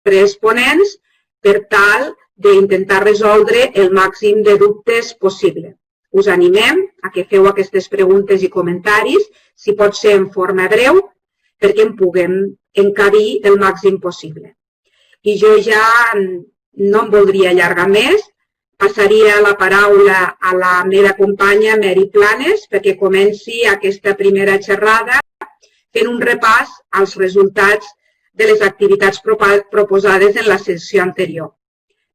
nostres ponents per tal d'intentar resoldre el màxim de dubtes possible. Us animem a que feu aquestes preguntes i comentaris, si pot ser en forma breu, perquè en puguem encabir el màxim possible. I jo ja no em voldria allargar més, passaria la paraula a la meva companya Mary Planes perquè comenci aquesta primera xerrada fent un repàs als resultats de les activitats proposades en la sessió anterior.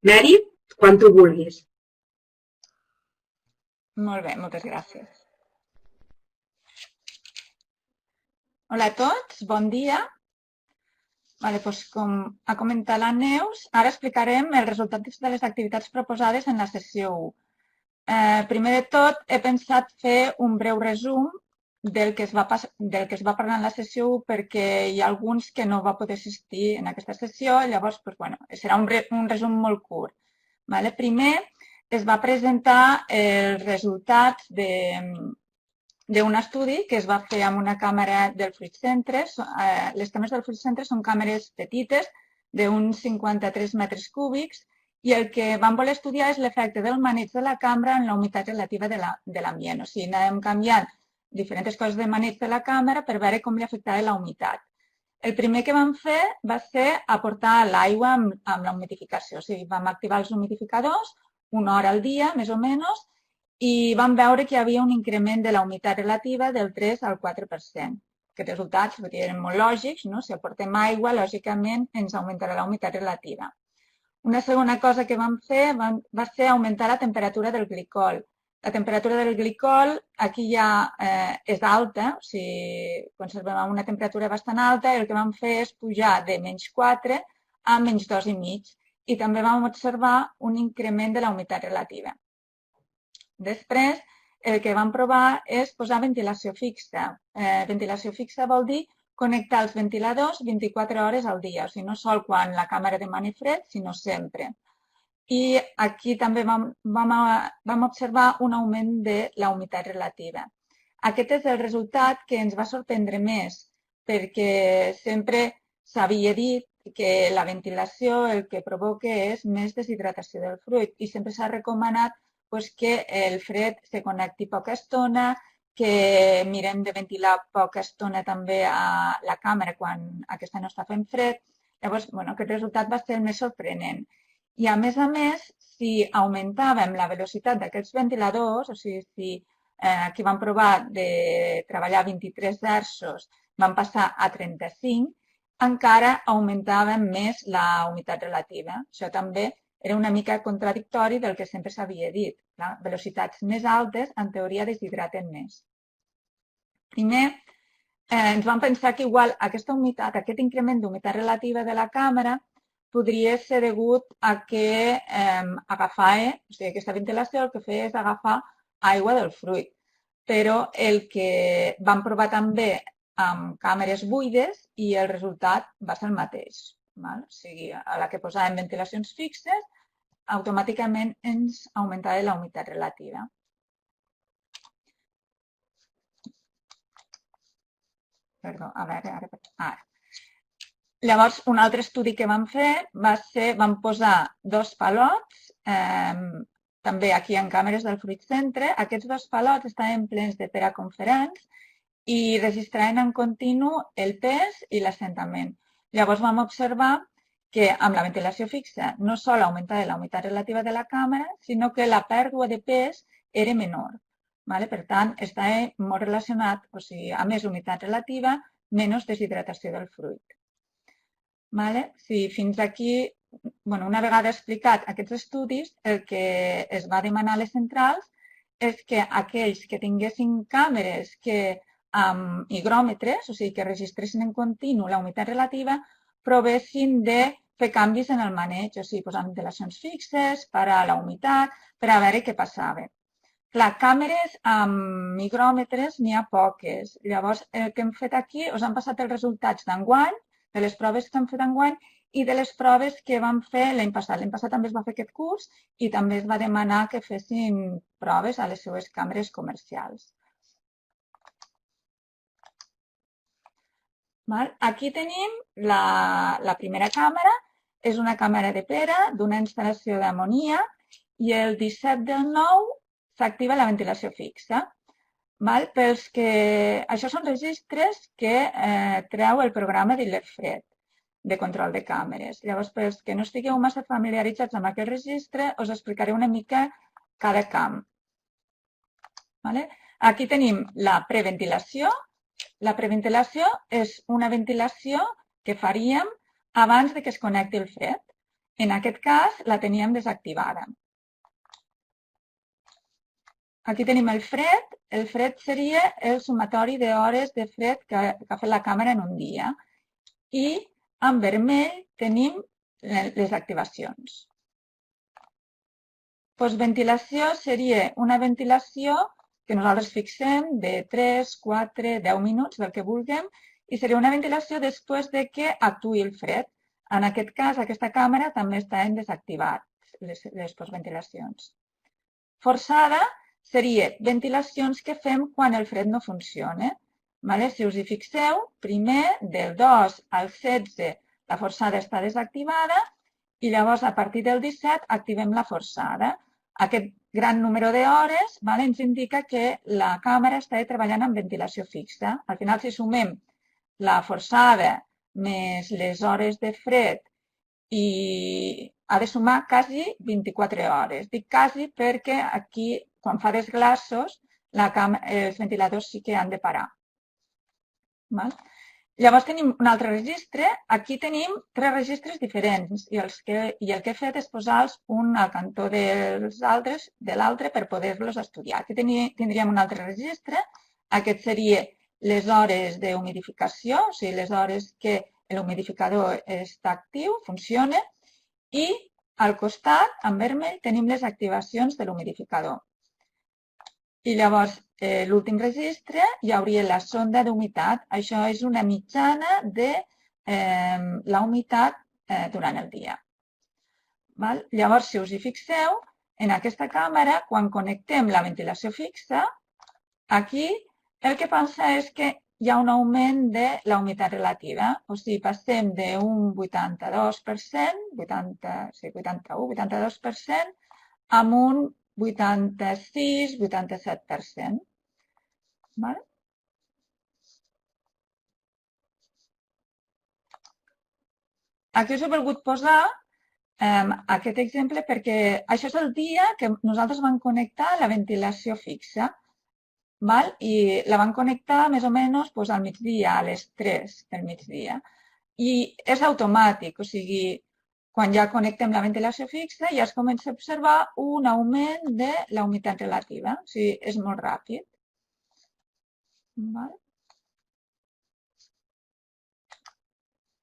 Mary, quan tu vulguis. Molt bé, moltes gràcies. Hola a tots, bon dia. Doncs, com ha comentat la Neus, ara explicarem els resultats de les activitats proposades en la sessió 1. Primer de tot, he pensat fer un breu resum del que es va parlar en la sessió 1 perquè hi ha alguns que no va poder assistir en aquesta sessió, llavors serà un resum molt curt. Primer, es va presentar els resultats d'un estudi que es va fer amb una càmera del Fruit Centre. Les càmeres del Fruit Centre són càmeres petites d'uns 53 metres cúbics i el que vam voler estudiar és l'efecte del maneig de la càmera en la humitat relativa de l'ambient. O sigui, anàvem canviant diferents coses de maneig de la càmera per veure com li afectava la humitat. El primer que vam fer va ser aportar l'aigua amb la humidificació. O sigui, vam activar els humidificadors una hora al dia, més o menys, i vam veure que hi havia un increment de la humitat relativa del 3 al 4%. Aquests resultats eren molt lògics, no? Si aportem aigua, lògicament ens augmentarà la humitat relativa. Una segona cosa que vam fer va ser augmentar la temperatura del glicol. La temperatura del glicol aquí ja és alta, o sigui, conservem una temperatura bastant alta i el que vam fer és pujar de -4 a -2,5 i també vam observar un increment de la humitat relativa. Després, el que vam provar és posar ventilació fixa. Ventilació fixa vol dir connectar els ventiladors 24 hores al dia, o sigui, no sol quan la càmera demani fred, sinó sempre. I aquí també vam observar un augment de la humitat relativa. Aquest és el resultat que ens va sorprendre més, perquè sempre s'havia dit que la ventilació el que provoca és més deshidratació del fruit i sempre s'ha recomanat que el fred se connecti poca estona, que mirem de ventilar poca estona també a la càmera quan aquesta no està fent fred. Llavors, aquest resultat va ser el més sorprenent. I a més, si augmentàvem la velocitat d'aquests ventiladors, o sigui, si aquí vam provar de treballar a 23 Hz, vam passar a 35, encara augmentàvem més la humitat relativa. Això també era una mica contradictori del que sempre s'havia dit. Velocitats més altes, en teoria, deshidraten més. Primer, ens vam pensar que igual aquesta humitat, aquest increment d'humitat relativa de la càmera podria ser degut a que aquesta ventilació el que feia és agafar aigua del fruit. Però el que vam provar també amb càmeres buides i el resultat va ser el mateix. O sigui, a la que posàvem ventilacions fixes, automàticament ens augmentava la humitat relativa. Perdó, a veure, ara. Llavors, un altre estudi que vam fer va ser, vam posar dos palots, també aquí en càmeres del Fruit Centre. Aquests dos palots estaven plens de teraconferents i registraven en continu el pes i l'assentament. Llavors vam observar que amb la ventilació fixa no sol augmentar la humitat relativa de la càmera, sinó que la pèrdua de pes era menor. Per tant, està molt relacionat, o sigui, a més humitat relativa, menys deshidratació del fruit. Fins aquí, una vegada explicat aquests estudis, el que es va demanar a les centrals és que aquells que tinguessin càmeres que amb higròmetres, o sigui, que registressin en continu la humitat relativa, provessin de fer canvis en el maneig, o sigui, posar ventilacions fixes, parar la humitat, per a veure què passava. Clar, càmeres amb higròmetres n'hi ha poques. Llavors, el que hem fet aquí, us han passat els resultats d'enguany, de les proves que hem fet enguany i de les proves que vam fer l'any passat. L'any passat també es va fer aquest curs i també es va demanar que fessin proves a les seues càmeres comercials. Aquí tenim la primera càmera. és una càmera de pera d'una instal·lació d'amoníac i el 17/9 s'activa la ventilació fixa. Això són registres que treu el programa d'ILEFRED, de control de càmeres. Llavors, pels que no estigueu massa familiaritzats amb aquest registre, us explicaré una mica cada camp. Aquí tenim la preventilació. La preventilació és una ventilació que faríem abans que es connecti el fred. En aquest cas, la teníem desactivada. Aquí tenim el fred. El fred seria el sumatori d'hores de fred que ha fet la càmera en un dia. I en vermell tenim les activacions. Ventilació seria una ventilació que nosaltres fixem de 3, 4, 10 minuts, del que vulguem, i seria una ventilació després que actuï el fred. En aquest cas, aquesta càmera també està en desactivat, les postventilacions. Forçada seria ventilacions que fem quan el fred no funciona. Si us hi fixeu, primer, del 2 al 16, la forçada està desactivada i llavors, a partir del 17, activem la forçada. Aquest gran número d'hores ens indica que la càmera està treballant amb ventilació fixa. Al final, si sumem la forçada més les hores de fred i ha de sumar quasi 24 hores. Dic quasi perquè aquí, quan fa desglaços, els ventiladors sí que han de parar. Llavors tenim un altre registre. Aquí tenim 3 registres diferents i el que he fet és posar-los un al cantó de l'altre per poder-los estudiar. Aquí tindríem un altre registre. Aquest seria les hores d'humidificació, o sigui, les hores que l'humidificador està actiu, funciona, i al costat, en vermell, tenim les activacions de l'humidificador. I llavors, l'últim registre hi hauria la sonda d'humitat. Això és una mitjana de la humitat durant el dia. Llavors, si us hi fixeu, en aquesta càmera, quan connectem la ventilació fixa, aquí el que passa és que hi ha un augment de la humitat relativa. O sigui, passem d'un 82%, 82%, amb un 86-87%. Aquí us he volgut posar aquest exemple perquè això és el dia que nosaltres vam connectar la ventilació fixa. I la van connectar més o menys al migdia, a les 3 del migdia. I és automàtic, o sigui, quan ja connectem la ventilació fixa ja es comença a observar un augment de la humitat relativa. O sigui, és molt ràpid.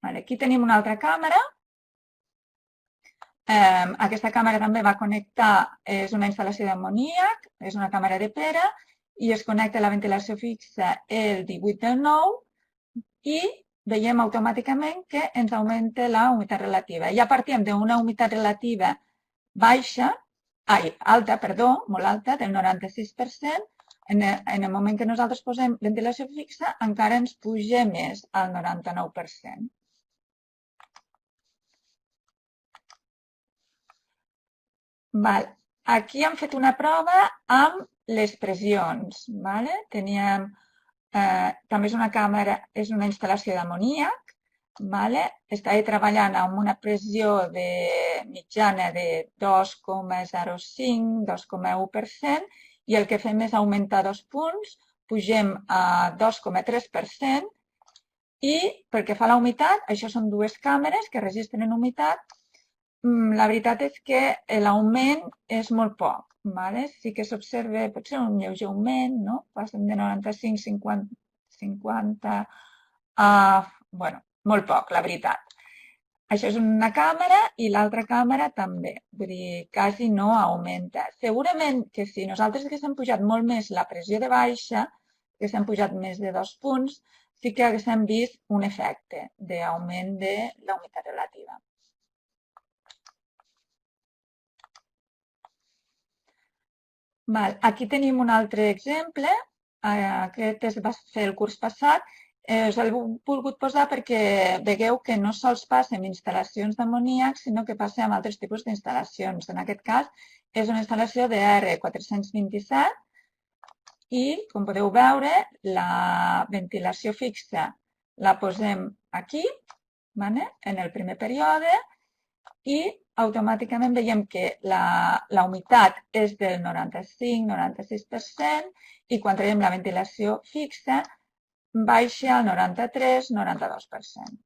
Aquí tenim una altra càmera. Aquesta càmera també va connectar, és una instal·lació d'amoníac, és una càmera de pera, i es connecta la ventilació fixa el 18/9 i veiem automàticament que ens augmenta la humitat relativa. Ja partim d'una humitat relativa alta, molt alta, del 96%. En el moment que nosaltres posem ventilació fixa encara ens puja més al 99%. Aquí hem fet una prova amb les pressions. Teníem, també és una càmera, és una instal·lació d'amoníac. Estava treballant amb una pressió mitjana de 2,05, 2,1%, i el que fem és augmentar 2 punts, pugem a 2,3%, i pel que fa a la humitat, això són 2 càmeres que registren humitat. La veritat és que l'augment és molt poc. Sí que s'observa potser un lleuger augment, passem de 95 a 50, molt poc, la veritat. Això és una càmera i l'altra càmera també, vull dir, quasi no augmenta. Segurament que si nosaltres haguéssim pujat molt més la pressió de baixa, haguéssim pujat més de 2 punts, sí que haguéssim vist un efecte d'augment de la humitat relativa. Aquí tenim un altre exemple. Aquest es va fer el curs passat. Us l'he volgut posar perquè vegueu que no sols passa amb instal·lacions d'amoníac, sinó que passa amb altres tipus d'instal·lacions. En aquest cas, és una instal·lació de R427 i, com podeu veure, la ventilació fixa la posem aquí, en el primer període, i automàticament veiem que la humitat és del 95-96% i quan traiem la ventilació fixa baixa al 93-92%.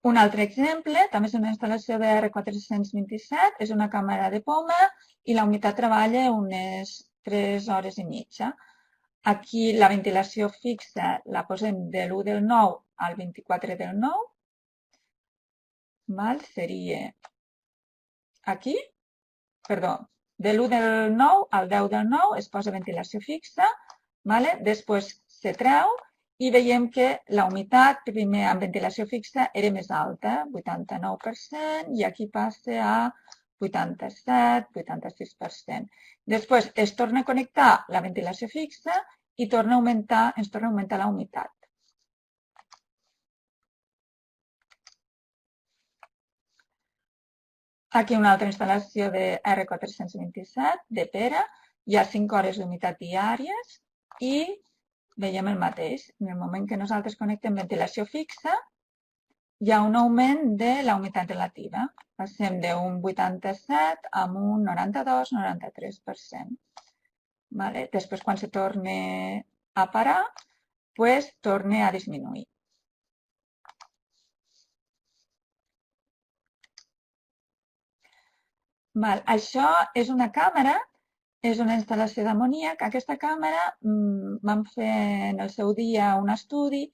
Un altre exemple, també és una instal·lació de R427, és una càmera de poma i la humitat treballa unes 3 hores i mitja. Aquí la ventilació fixa la posem de l'1 del 9 al 24 del 9. Seria aquí, perdó, de l'1 del 9 al 10 del 9 es posa ventilació fixa, després se treu i veiem que la humitat primer amb ventilació fixa era més alta, 89%, i aquí passa a 87-86%. Després es torna a connectar la ventilació fixa i ens torna a augmentar la humitat. Aquí una altra instal·lació de R427, de pera. Hi ha 5 hores d'humitat diàries i veiem el mateix. En el moment que nosaltres connectem ventilació fixa, hi ha un augment de la humitat relativa. Passem d'un 87 a un 92-93%. Després, quan se torna a parar, torna a disminuir. Això és una càmera, és una instal·lació d'amoníac. Aquesta càmera vam fer en el seu dia un estudi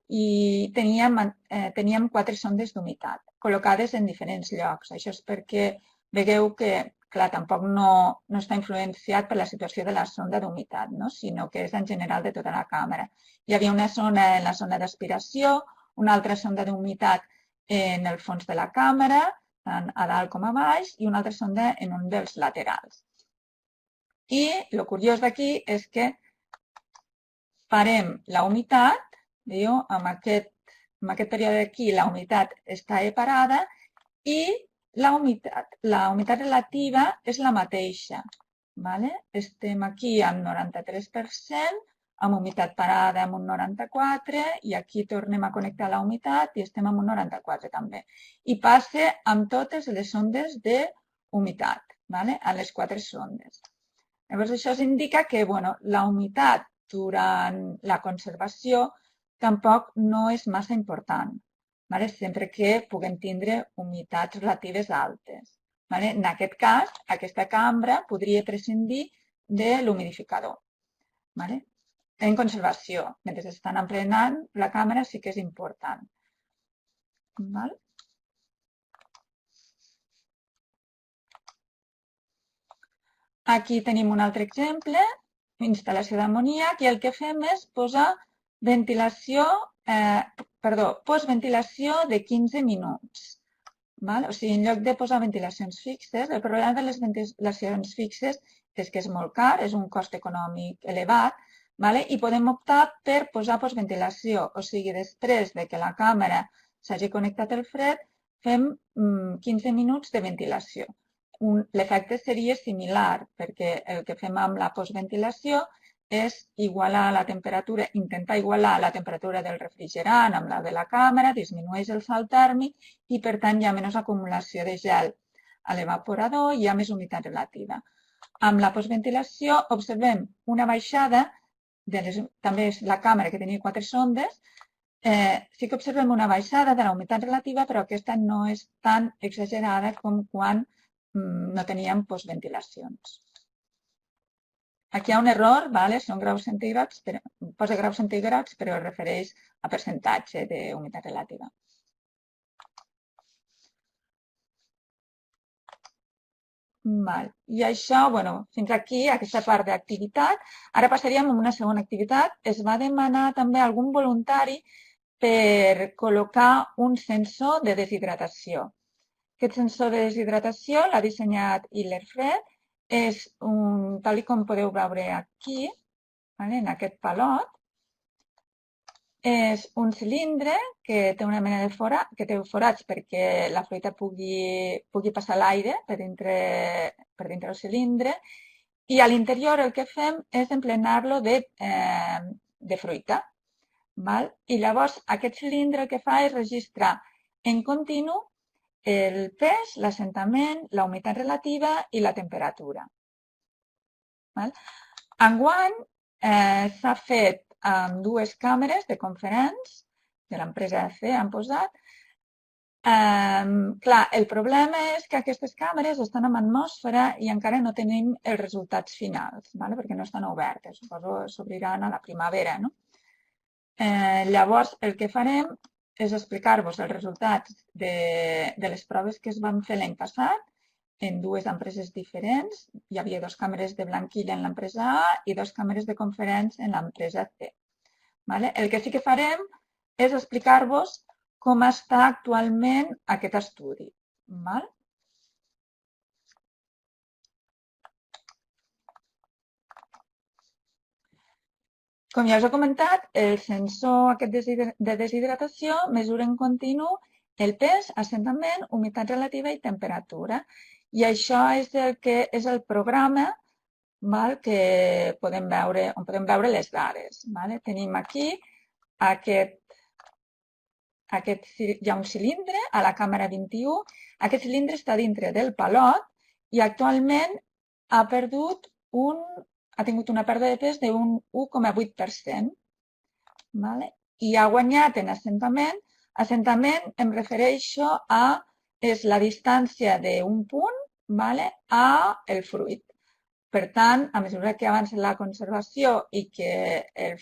i teníem 4 sondes d'humitat col·locades en diferents llocs. Això és perquè vegueu que, clar, tampoc no està influenciat per la situació de la sonda d'humitat, sinó que és en general de tota la càmera. Hi havia una zona en la zona d'aspiració, una altra sonda d'humitat en el fons de la càmera, tant a dalt com a baix, i una altra sonda en un dels laterals. I el curiós d'aquí és que parem la humitat, veieu, amb aquest període d'aquí la humitat està parada i la humitat relativa és la mateixa. Estem aquí amb 93%, amb humitat parada amb un 94%, i aquí tornem a connectar la humitat i estem amb un 94% també. I passa amb totes les sondes d'humitat, a les 4 sondes. Llavors, això ens indica que la humitat durant la conservació tampoc no és massa important, sempre que puguem tindre humitats relatives altes. En aquest cas, aquesta cambra podria prescindir de l'humidificador. En conservació, mentre estan emplenant, la càmera sí que és important. Aquí tenim un altre exemple, instal·lació d'amoníac, i el que fem és posar postventilació de 15 minuts. O sigui, en lloc de posar ventilacions fixes, el problema de les ventilacions fixes és que és molt car, és un cost econòmic elevat, i podem optar per posar postventilació. O sigui, després que la càmera s'hagi connectat el fred, fem 15 minuts de ventilació. L'efecte seria similar, perquè el que fem amb la postventilació és intentar igualar la temperatura del refrigerant amb la de la càmera, disminueix el salt tèrmic i, per tant, hi ha menys acumulació de gel a l'evaporador i hi ha més humitat relativa. Amb la postventilació observem una baixada, també és la càmera que tenia 4 sondes, sí que observem una baixada de la humitat relativa, però aquesta no és tan exagerada com quan no teníem postventilacions. Aquí hi ha un error, són graus centígrads, posa graus centígrads, però es refereix a percentatge d'humitat relativa. I això, fins aquí, aquesta part d'activitat. Ara passaríem a una segona activitat. Es va demanar també a algun voluntari per col·locar un sensor de deshidratació. Aquest sensor de deshidratació l'ha dissenyat Hiller Fred. és, tal com podeu veure aquí, en aquest palot, és un cilindre que té una mena de que té forats perquè la fruita pugui passar l'aire per dintre el cilindre, i a l'interior el que fem és emplenar-lo de fruita. I llavors aquest cilindre el que fa és registrar en continu el pes, l'assentament, la humitat relativa i la temperatura. Enguany s'ha fet amb 2 càmeres de conferents de l'empresa EC, han posat. Clar, el problema és que aquestes càmeres estan en atmosfera i encara no tenim els resultats finals, perquè no estan obertes. Suposo que s'obriran a la primavera, no? Llavors, el que farem és explicar-vos els resultats de les proves que es van fer l'any passat en 2 empreses diferents. Hi havia 2 càmeres de blanquilla en l'empresa A i 2 càmeres de conferents en l'empresa C. El que sí que farem és explicar-vos com està actualment aquest estudi. Com ja us he comentat, el sensor aquest de deshidratació mesura en continu el pes, assentament, humitat relativa i temperatura. I això és el programa que podem veure, on podem veure les dades. Tenim aquí hi ha un cilindre a la càmera 21. Aquest cilindre està dintre del palot i actualment ha tingut una pèrdua de pes d'un 1,8%. I ha guanyat en assentament. Assentament em refereixo és la distància d'un punt al fruit. Per tant, a mesura que avança la conservació i que el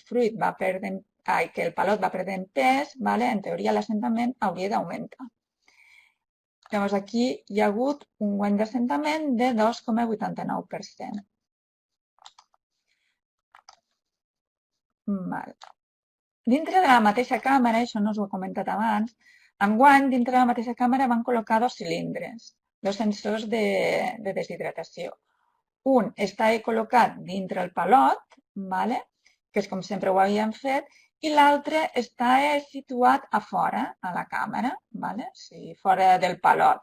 palot va perdent pes, en teoria l'assentament hauria d'augmentar. Llavors aquí hi ha hagut un guany d'assentament de 2,89%. Dintre de la mateixa càmera, això no us ho he comentat abans, enguany dintre de la mateixa càmera van col·locar 2 cilindres, 2 sensors de deshidratació. Un està col·locat dintre el palot, que és com sempre ho havíem fet, i l'altre està situat a fora, a la càmera, fora del palot.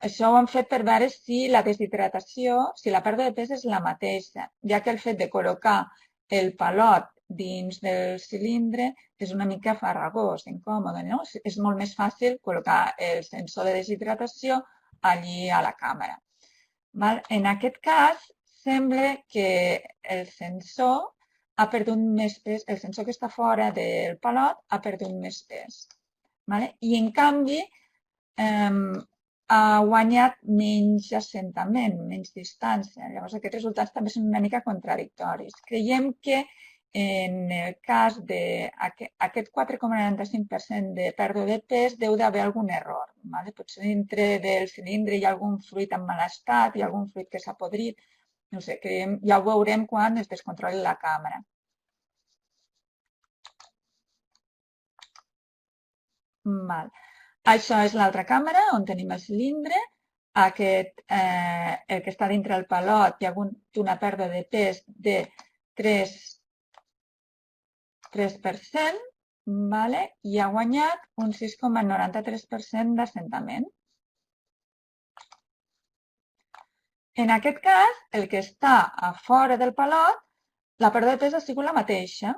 Això ho hem fet per veure si la deshidratació, si la pèrdua de pes és la mateixa, ja que el fet de col·locar el palot dins del cilindre és una mica farragós, incòmode, no? És molt més fàcil col·locar el sensor de deshidratació allí a la càmera. En aquest cas, sembla que el sensor ha perdut més pes, el sensor que està fora del palot ha perdut més pes. I, en canvi, ha guanyat menys assentament, menys distància. Llavors, aquests resultats també són una mica contradictoris. Creiem que en el cas d'aquest 4,95% de pèrdua de pes deu d'haver algun error. Potser dintre del cilindre hi ha algun fruit en mal estat, hi ha algun fruit que s'ha podrit, no sé, ja ho veurem quan es descontroli la càmera. Això és l'altra càmera on tenim el cilindre. El que està dintre el palot hi ha hagut una pèrdua de pes de 3% i ha guanyat un 6,93% d'assentament. En aquest cas, el que està a fora del palot, la pèrdua de pes ha sigut la mateixa.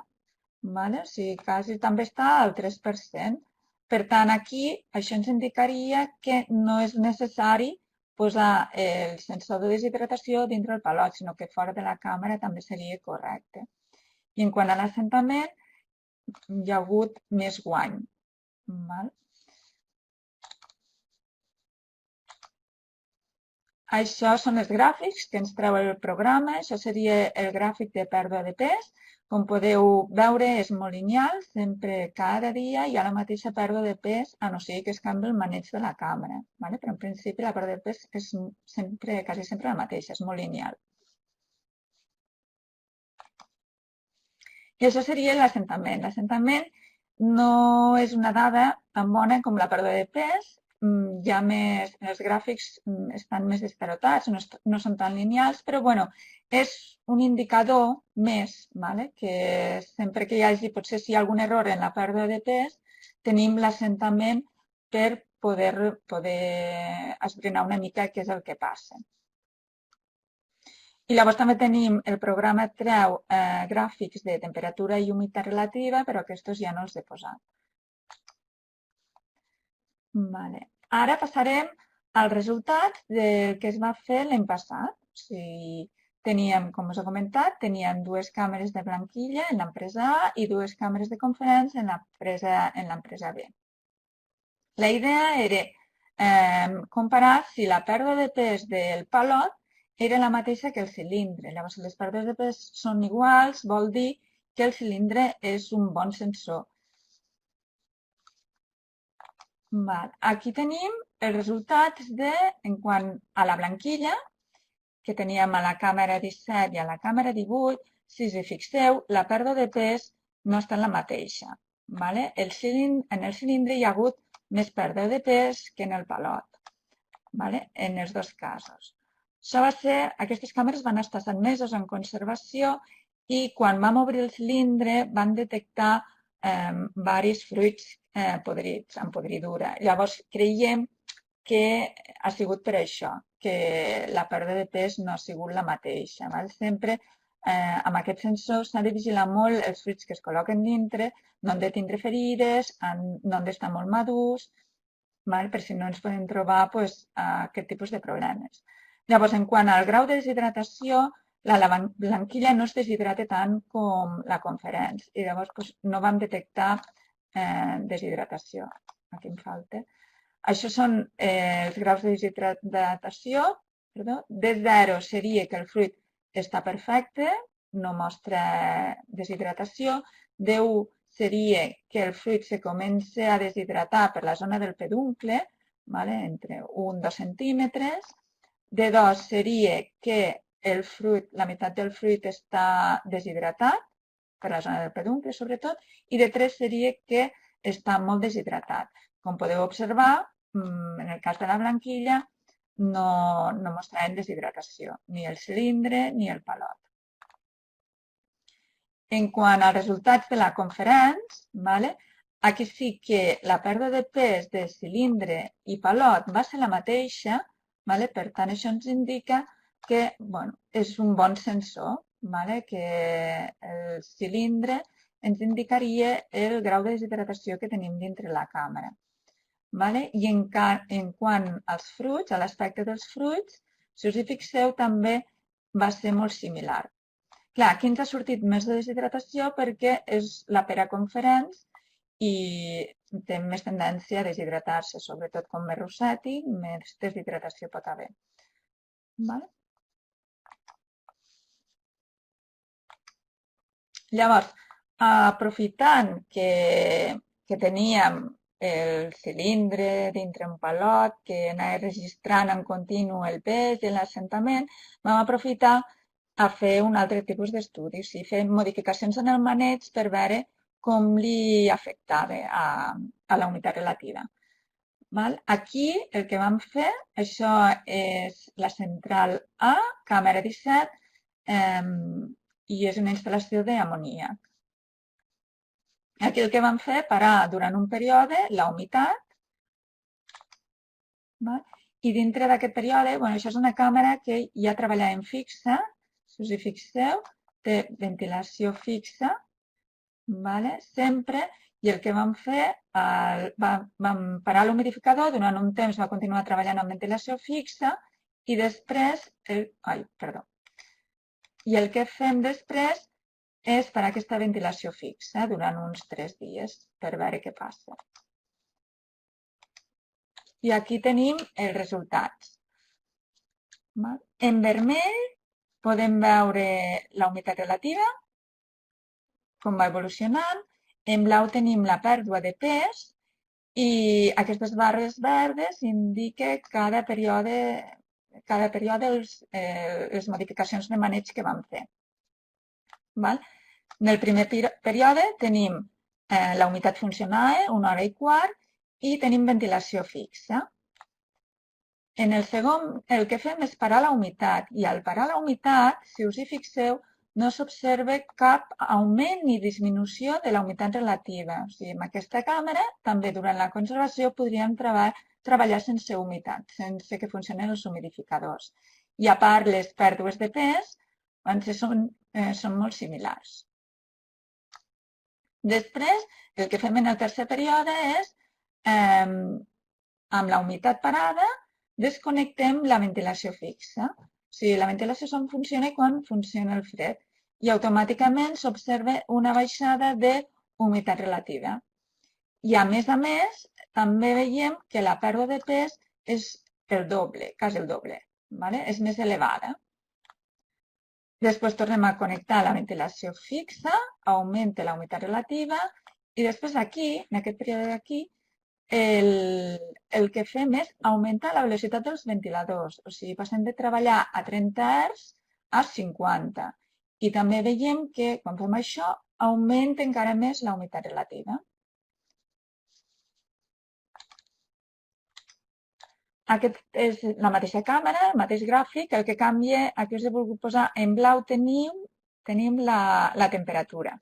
O sigui, quasi també està al 3%. Per tant, aquí això ens indicaria que no és necessari posar el sensor de deshidratació dintre el palot, sinó que fora de la càmera també seria correcte. I en quant a l'assentament, hi ha hagut més guany. Això són els gràfics que ens treu el programa. Això seria el gràfic de pèrdua de pes. Com podeu veure, és molt lineal. Sempre, cada dia, hi ha la mateixa pèrdua de pes, a no ser que es canvi el maneig de la càmera. Però, en principi, la pèrdua de pes és quasi sempre la mateixa, és molt lineal. I això seria l'assentament. L'assentament no és una dada tan bona com la pèrdua de pes, ja més, els gràfics estan més esterotats, no són tan lineals, però bueno, és un indicador més, que sempre que hi hagi, potser si hi ha algun error en la pèrdua de pes, tenim l'assentament per poder esbrinar una mica què és el que passa. I llavors també tenim el programa treu gràfics de temperatura i humitat relativa, però aquests ja no els he posat. Ara passarem als resultats del que es va fer l'any passat. Teníem, com us he comentat, teníem 2 càmeres de blanquilla en l'empresa A i 2 càmeres de conferència en l'empresa B. La idea era comparar si la pèrdua de pes del palot era la mateixa que el cilindre. Llavors, si les pèrdues de pes són iguals, vol dir que el cilindre és un bon sensor. Aquí tenim els resultats en quant a la blanquilla, que teníem a la càmera 17 i a la càmera 18. Si us hi fixeu, la pèrdua de pes no està en la mateixa. En el cilindre hi ha hagut més pèrdua de pes que en el palot, en els 2 casos. Aquestes càmeres van estar 7 mesos en conservació i quan vam obrir el cilindre van detectar diversos fruits podrits, amb podridura. Llavors creiem que ha sigut per això, que la pèrdua de pes no ha sigut la mateixa. Sempre amb aquest sensor s'ha de vigilar molt els fruits que es col·loquen dintre, no han de tindre ferides, no han d'estar molt madurs, per si no ens podem trobar aquest tipus de problemes. Llavors, en quant al grau de deshidratació, la blanquilla no es deshidrata tant com la conferència i llavors no vam detectar deshidratació. Aquí em falta. Això són els graus de deshidratació. De 0 seria que el fruit està perfecte, no mostra deshidratació. De 1 seria que el fruit se comença a deshidratar per la zona del peduncle, entre 1 i 2 centímetres. De 2 seria que la meitat del fruit està deshidratat, per la zona del peduncle sobretot, i de 3 seria que està molt deshidratat. Com podeu observar, en el cas de la blanquilla no mostrarem deshidratació, ni el cilindre ni el palot. En quant als resultats de la conferència, aquí sí que la pèrdua de pes de cilindre i palot va ser la mateixa, per tant això ens indica que és un bon sensor, que el cilindre ens indicaria el grau de deshidratació que tenim dintre la càmera. I en quant als fruits, a l'aspecte dels fruits, si us hi fixeu, també va ser molt similar. Clar, aquí ens ha sortit més de deshidratació perquè és la pera conferència i té més tendència a deshidratar-se, sobretot com més rosàtic, més deshidratació pot haver. Llavors, aprofitant que teníem el cilindre dintre un palot, que anava registrant en continu el pes i l'assentament, vam aprofitar a fer un altre tipus d'estudi, fer modificacions en el maneig per veure com li afectava a la humitat relativa. Aquí el que vam fer, això és la central A, càmera 17, i és una instal·lació d'amoníac. Aquí el que vam fer, parar durant un període la humitat, i dintre d'aquest període, això és una càmera que ja treballàvem fixa, si us hi fixeu, té ventilació fixa, sempre, i el que vam fer, vam parar l'humidificador, durant un temps va continuar treballant amb ventilació fixa i després, i el que fem després és parar aquesta ventilació fixa durant uns 3 dies per veure què passa. I aquí tenim els resultats. En vermell podem veure la humitat relativa, com va evolucionant. En blau tenim la pèrdua de pes i aquestes barres verdes indiquen cada període les modificacions de maneig que vam fer. En el primer període tenim la humitat funcional, 1 hora i quart, i tenim ventilació fixa. En el segon, el que fem és parar la humitat i al parar la humitat, si us hi fixeu, no s'observa cap augment ni disminució de la humitat relativa. O sigui, amb aquesta càmera, també durant la conservació podríem treballar sense humitat, sense que funcionin els humidificadors. I a part, les pèrdues de pes són molt similars. Després, el que fem en el tercer període és, amb la humitat parada, desconnectem la ventilació fixa. O sigui, la ventilació funciona quan funciona el fred i automàticament s'observa una baixada de humitat relativa. I a més, també veiem que la pèrdua de pes és el doble, quasi el doble, és més elevada. Després tornem a connectar la ventilació fixa, augmenta la humitat relativa i després aquí, en aquest període d'aquí, el que fem és augmentar la velocitat dels ventiladors. O sigui, passem de treballar a 30 Hz a 50. I també veiem que quan fem això augmenta encara més la humitat relativa. Aquest és la mateixa càmera, el mateix gràfic, el que canvia, aquí us he volgut posar en blau tenim la temperatura.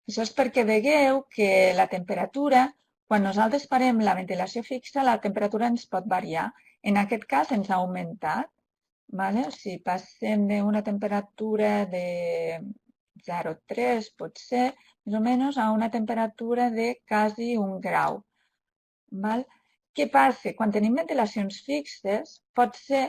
Això és perquè vegueu que la temperatura, quan nosaltres parem la ventilació fixa, la temperatura ens pot variar. En aquest cas ens ha augmentat. Si passem d'una temperatura de 0,3 potser, més o menys, a una temperatura de quasi 1 grau. Què passa? Quan tenim ventilacions fixes, pot ser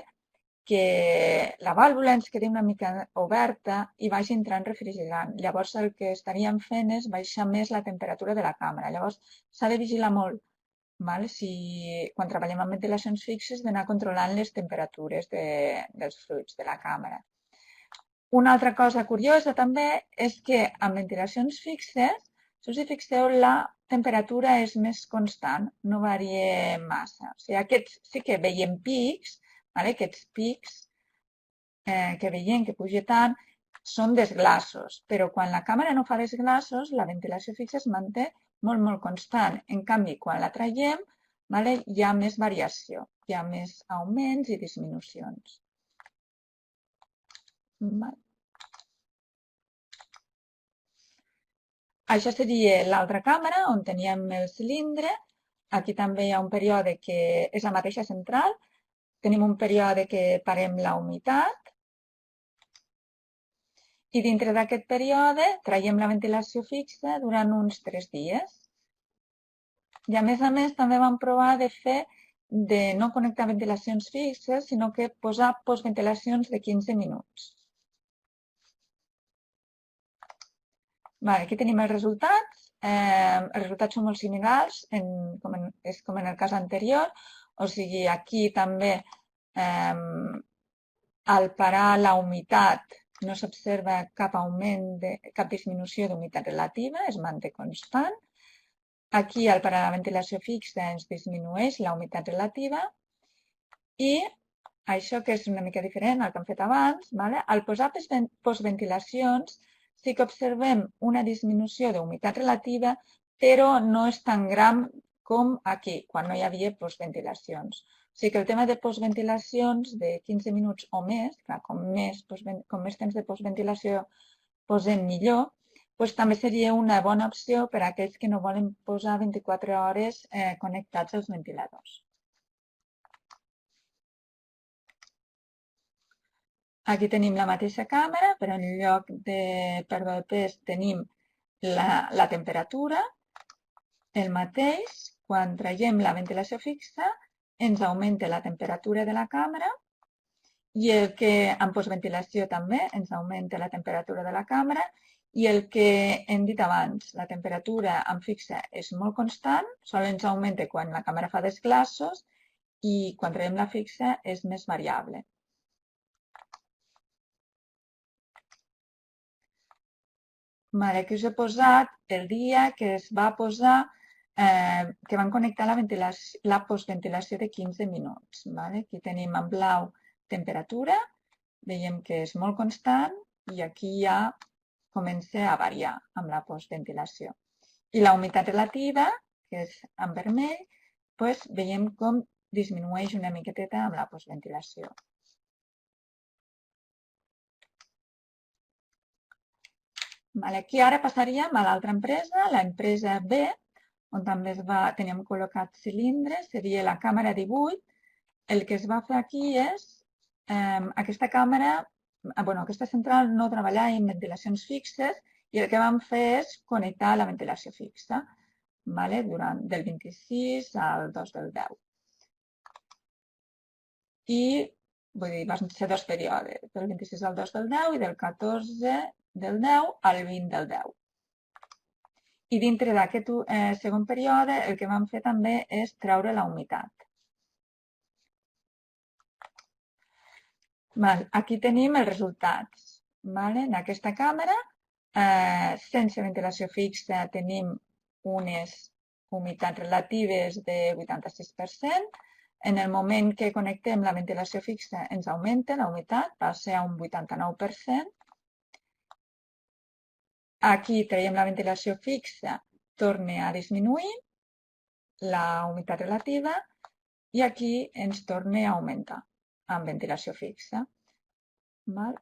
que la vàlvula ens quedi una mica oberta i vagi entrant refrigerant. Llavors el que estaríem fent és baixar més la temperatura de la càmera. Llavors s'ha de vigilar molt. Quan treballem amb ventilacions fixes, d'anar controlant les temperatures dels fluids de la càmera. Una altra cosa curiosa també és que amb ventilacions fixes, si us hi fixeu, la temperatura és més constant, no varia massa. O sigui, aquests sí que veiem pics, aquests pics que veiem que puja tant són desglaços, però quan la càmera no fa desglaços, la ventilació fixa es manté molt, molt constant. En canvi, quan la traiem, hi ha més variació, hi ha més augments i disminucions. Això seria l'altra càmera, on teníem el cilindre. Aquí també hi ha un període que és la mateixa central. Tenim un període que parem la humitat. I dintre d'aquest període traiem la ventilació fixa durant uns 3 dies. I a més també vam provar de no connectar ventilacions fixes, sinó que posar postventilacions de 15 minuts. Aquí tenim els resultats. Els resultats són molt similars, és com en el cas anterior. O sigui, aquí també, al parar la humitat, no s'observa cap disminució d'humitat relativa, es manté constant. Aquí, al parar la ventilació fixa, ens disminueix la humitat relativa. I això, que és una mica diferent al que hem fet abans, al posar postventilacions, sí que observem una disminució d'humitat relativa, però no és tan gran com aquí, quan no hi havia postventilacions. O sigui que el tema de postventilacions de 15 minuts o més, com més temps de postventilació posem millor, també seria una bona opció per a aquells que no volen posar 24 hores connectats als ventiladors. Aquí tenim la mateixa càmera, però en lloc de pèrdua de pes tenim la temperatura. El mateix, quan traiem la ventilació fixa, ens augmenta la temperatura de la càmera i el que amb postventilació també ens augmenta la temperatura de la càmera i el que hem dit abans, la temperatura amb fixa és molt constant, sols ens augmenta quan la càmera fa desglaços i quan traiem la fixa és més variable. Aquí us he posat el dia que es va posar, que van connectar la postventilació de 15 minuts. Aquí tenim en blau temperatura, veiem que és molt constant i aquí ja comença a variar amb la postventilació. I la humitat relativa, que és en vermell, doncs veiem com disminueix una miqueteta amb la postventilació. Aquí ara passaríem a l'altra empresa, l'empresa B, on també teníem col·locats cilindres, seria la càmera 18. El que es va fer aquí és, aquesta càmera, aquesta central no treballava amb ventilacions fixes i el que vam fer és connectar la ventilació fixa durant del 26 al 2 del 10. I vull dir, van ser dos períodes, del 26 al 2 del 10 i del 14 del 10 al 20 del 10. I dintre d'aquest segon període el que vam fer també és treure la humitat. Aquí tenim els resultats. En aquesta càmera, sense ventilació fixa, tenim unes humitats relatives de 86%. En el moment que connectem la ventilació fixa ens augmenta la humitat, va ser a un 89%. Aquí traiem la ventilació fixa, torna a disminuir la humitat relativa i aquí ens torna a augmentar amb ventilació fixa.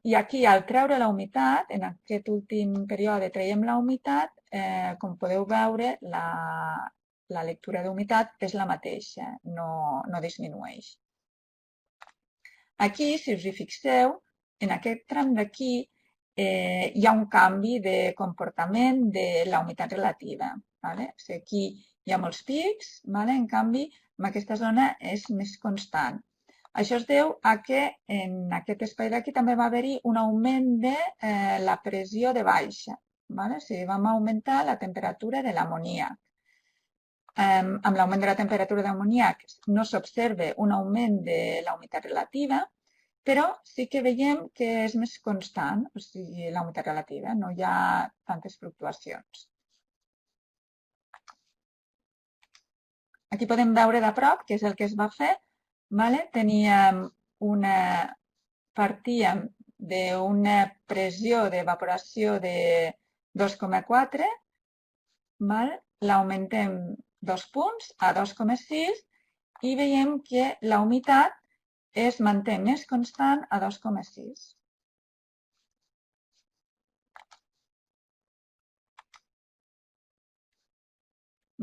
I aquí, al treure la humitat, en aquest últim període traiem la humitat, com podeu veure, la lectura d'humitat és la mateixa, no disminueix. Aquí, si us hi fixeu, en aquest tram d'aquí hi ha un canvi de comportament de la humitat relativa. Aquí hi ha molts pics, en canvi, en aquesta zona és més constant. Això es deu a que en aquest espai d'aquí també va haver-hi un augment de la pressió de baixa. Vam augmentar la temperatura de l'amoníac. Amb l'augment de la temperatura d'amoníac no s'observa un augment de la humitat relativa, però sí que veiem que és més constant, o sigui, la humitat relativa, no hi ha tantes fluctuacions. Aquí podem veure de prop què és el que es va fer. Partíem d'una pressió d'evaporació de 2,4, l'augmentem 2 punts a 2,6 i veiem que la humitat es manté més constant a 2,6.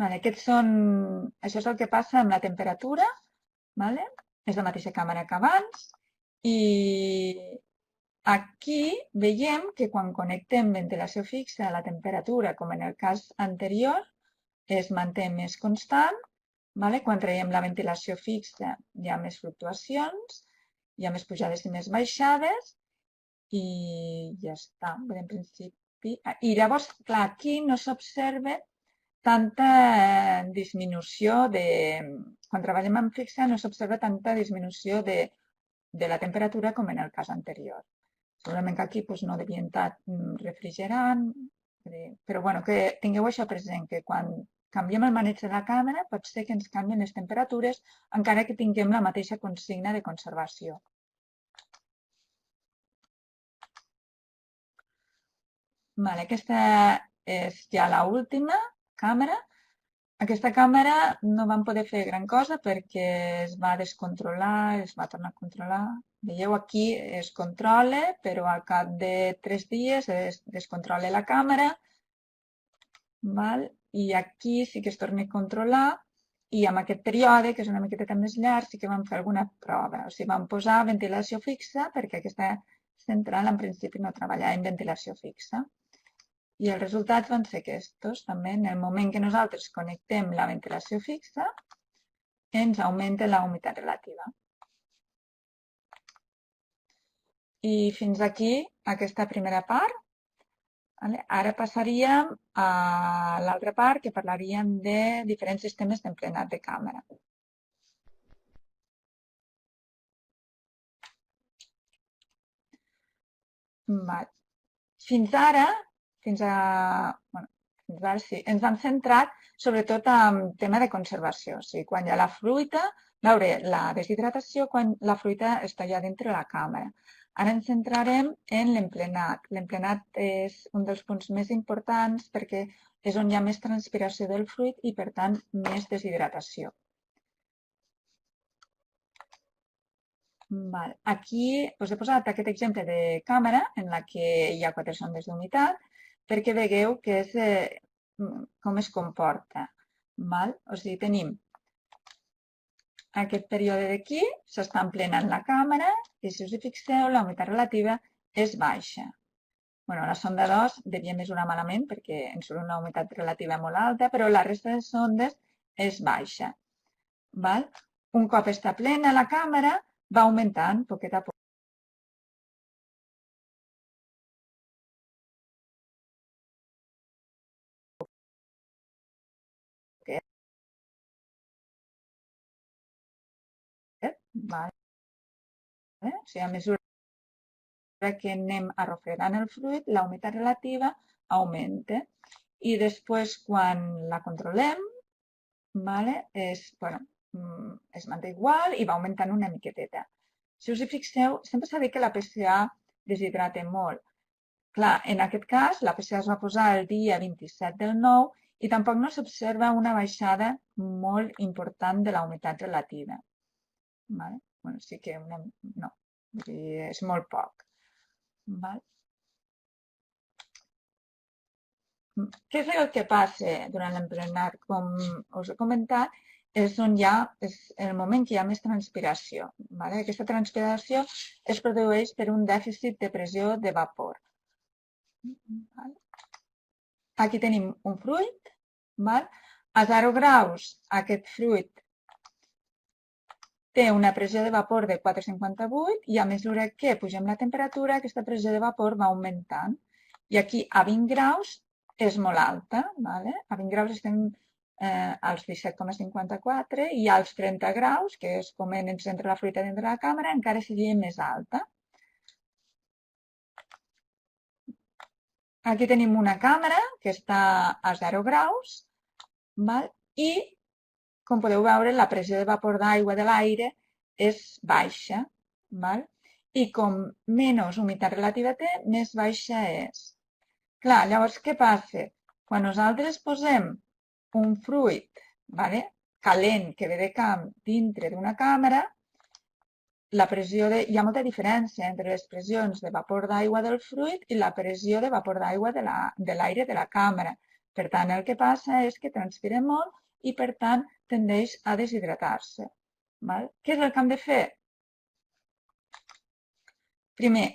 Això és el que passa amb la temperatura. És la mateixa càmera que abans. I aquí veiem que quan connectem ventilació fixa a la temperatura, com en el cas anterior, es manté més constant. Quan traiem la ventilació fixa hi ha més fluctuacions, hi ha més pujades i més baixades i ja està. En principi. I llavors, clar, aquí no s'observa tanta disminució quan treballem amb fixa no s'observa tanta disminució de la temperatura com en el cas anterior. Segurament que aquí no devien estar refrigerant, però que tingueu això present, que quan canviem el maneig de la càmera pot ser que ens canvien les temperatures encara que tinguem la mateixa consigna de conservació. Aquesta és ja l'última càmera. Aquesta càmera no vam poder fer gran cosa perquè es va descontrolar, es va tornar a controlar. Veieu, aquí es controla, però al cap de 3 dies es descontrola la càmera. I aquí sí que es torna a controlar i amb aquest període, que és una miqueta més llarg, sí que vam fer alguna prova. O sigui, vam posar ventilació fixa perquè aquesta central en principi no treballava en ventilació fixa. I els resultats van ser aquests. També en el moment que nosaltres connectem la ventilació fixa, ens augmenta la humitat relativa. I fins aquí aquesta primera part. Ara passaríem a l'altra part, que parlaríem de diferents sistemes d'emplenat de càmera. Fins ara ens vam centrar sobretot en tema de conservació. O sigui, quan hi ha la fruita, veure la deshidratació quan la fruita està ja dintre la càmera. Ara ens centrarem en l'emplenat. L'emplenat és un dels punts més importants perquè és on hi ha més transpiració del fruit i, per tant, més deshidratació. Aquí us he posat aquest exemple de càmera en la que hi ha 4 sondes d'humitat perquè vegueu com es comporta. O sigui, tenim aquest període d'aquí, s'està emplenant la càmera i, si us hi fixeu, la humitat relativa és baixa. La sonda 2 devia mesurar malament perquè ens surt una humitat relativa molt alta, però la resta de sondes és baixa. Un cop està plena la càmera, va augmentant poquet a poc. O sigui, a mesura que anem arrofegant el fruit, la humitat relativa augmenta. I després, quan la controlem, es manté igual i va augmentant una miqueteta. Si us hi fixeu, sempre s'ha dit que la PCA deshidrata molt. Clar, en aquest cas, la PCA es va posar el dia 27 del 9 i tampoc no s'observa una baixada molt important de la humitat relativa. Sí que no, és molt poc. Què és el que passa durant l'emplenat? Com us he comentat, és el moment que hi ha més transpiració. Aquesta transpiració es produeix per un dèficit de pressió de vapor. Aquí tenim un fruit. A 0 graus aquest fruit té una pressió de vapor de 4,58 i a mesura que pugem la temperatura, aquesta pressió de vapor va augmentant. I aquí a 20 graus és molt alta. A 20 graus estem als 17,54 i als 30 graus, que és com ens entra la fruita dintre la càmera, encara seria més alta. Aquí tenim una càmera que està a 0 graus i, com podeu veure, la pressió de vapor d'aigua de l'aire és baixa. I com menys humitat relativa té, més baixa és. Clar, llavors què passa? Quan nosaltres posem un fruit calent que ve de camp dintre d'una càmera, hi ha molta diferència entre les pressions de vapor d'aigua del fruit i la pressió de vapor d'aigua de l'aire de la càmera. Per tant, el que passa és que transpira molt i, per tant, tendeix a deshidratar-se. Què és el que hem de fer? Primer,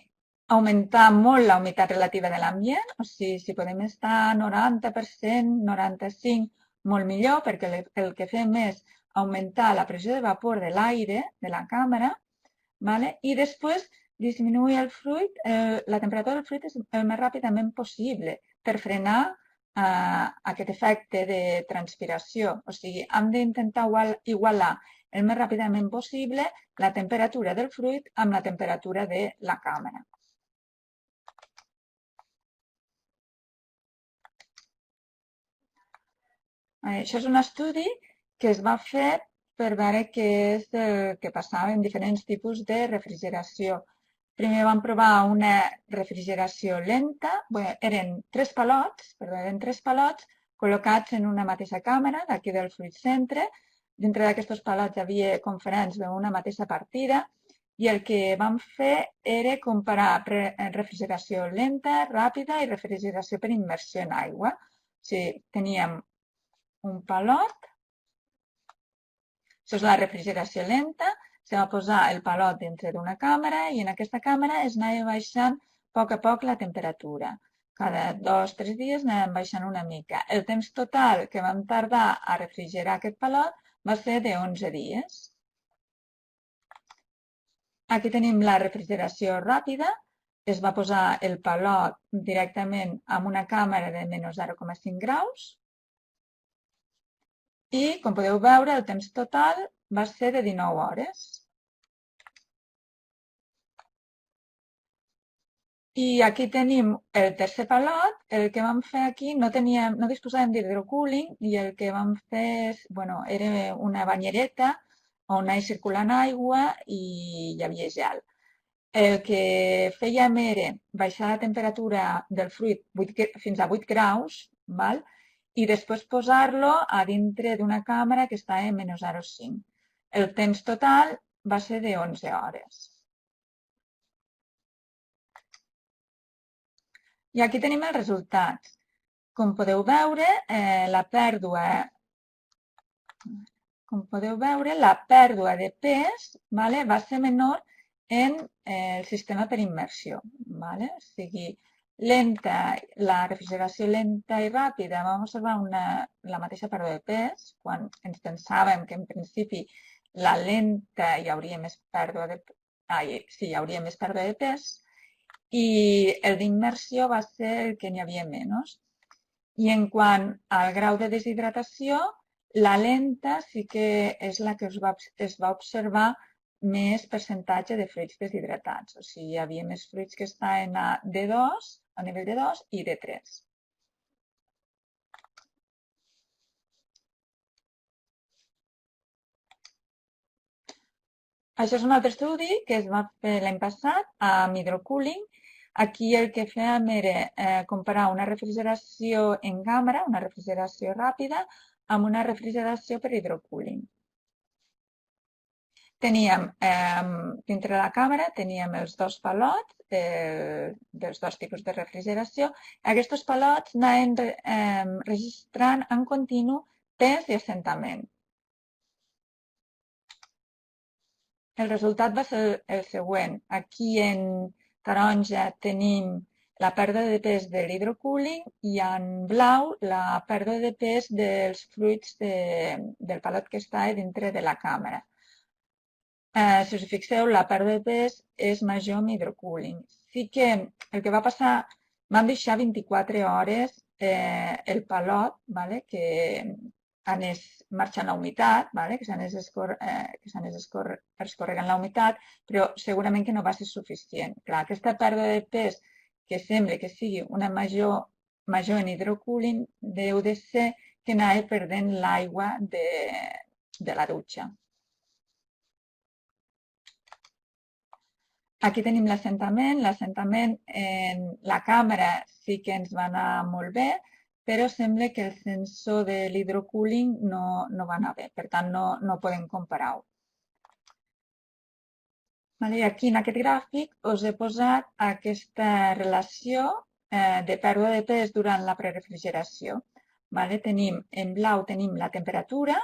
augmentar molt la humitat relativa de l'ambient, o sigui, si podem estar a 90%, 95%, molt millor, perquè el que fem és augmentar la pressió de vapor de l'aire de la càmera, i després disminuir la temperatura del fruit el més ràpidament possible per frenar aquest efecte de transpiració. O sigui, hem d'intentar igualar el més ràpidament possible la temperatura del fruit amb la temperatura de la càmera. Això és un estudi que es va fer per veure què és el que passava en diferents tipus de refrigeració. Primer vam provar una refrigeració lenta. Eren 3 palots col·locats en una mateixa càmera, d'aquí del Fruit Centre. Dintre d'aquests palots hi havia conferents d'una mateixa partida i el que vam fer era comparar refrigeració lenta, ràpida i refrigeració per immersió en aigua. O sigui, teníem un palot. Això és la refrigeració lenta. Se va posar el palot dintre d'una càmera i en aquesta càmera es anava baixant a poc la temperatura. Cada 2 o 3 dies anàvem baixant una mica. El temps total que vam tardar a refrigerar aquest palot va ser de 11 dies. Aquí tenim la refrigeració ràpida. Es va posar el palot directament en una càmera de menys 0,5 graus. I, com podeu veure, el temps total va ser de 19 hores. I aquí tenim el tercer palot. El que vam fer aquí, no disposàvem d'hidrocooling i el que vam fer era una banyereta on anava circulant aigua i hi havia gel. el que fèiem era baixar la temperatura del fruit fins a 8 graus, val? I després posar-lo a dintre d'una càmera que està a menys 0,5. El temps total va ser de 11 hores. I aquí tenim els resultats. Com podeu veure, la pèrdua de pes va ser menor en el sistema per immersió. O sigui, la refrigeració lenta i ràpida vam observar la mateixa pèrdua de pes, quan ens pensàvem que en principi la lenta hi hauria més pèrdua de pes, i el d'immersió va ser el que n'hi havia menys. I en quant al grau de deshidratació, la lenta sí que és la que es va observar més percentatge de fruits deshidratats. O sigui, hi havia més fruits que estaven a D2, a nivell de 2 i de 3. Això és un altre estudi que es va fer l'any passat amb hidrocooling. Aquí el que fèiem era comparar una refrigeració en càmera, una refrigeració ràpida, amb una refrigeració per hidrocooling. Dintre la càmera teníem els dos palots dels dos tipus de refrigeració. Aquests palots anaven registrant en continu pes i assentament. El resultat va ser el següent. Aquí en taronja tenim la pèrdua de pes de l'hidrocooling i en blau la pèrdua de pes dels fruits del palot que està dintre de la càmera. Si us fixeu, la pèrdua de pes és major amb hidrocooling. Sí que el que va passar, vam deixar 24 hores el palot, que anés marxant la humitat, que s'anés escorregant la humitat, però segurament que no va ser suficient. Clar, aquesta pèrdua de pes, que sembla que sigui una major en hidrocooling, deu de ser que anava perdent l'aigua de la dutxa. Aquí tenim l'assentament. L'assentament en la càmera sí que ens va anar molt bé, però sembla que el sensor de l'hidrocooling no va anar bé, per tant no podem comparar-ho. I aquí en aquest gràfic us he posat aquesta relació de pèrdua de pes durant la prerefrigeració. En blau tenim la temperatura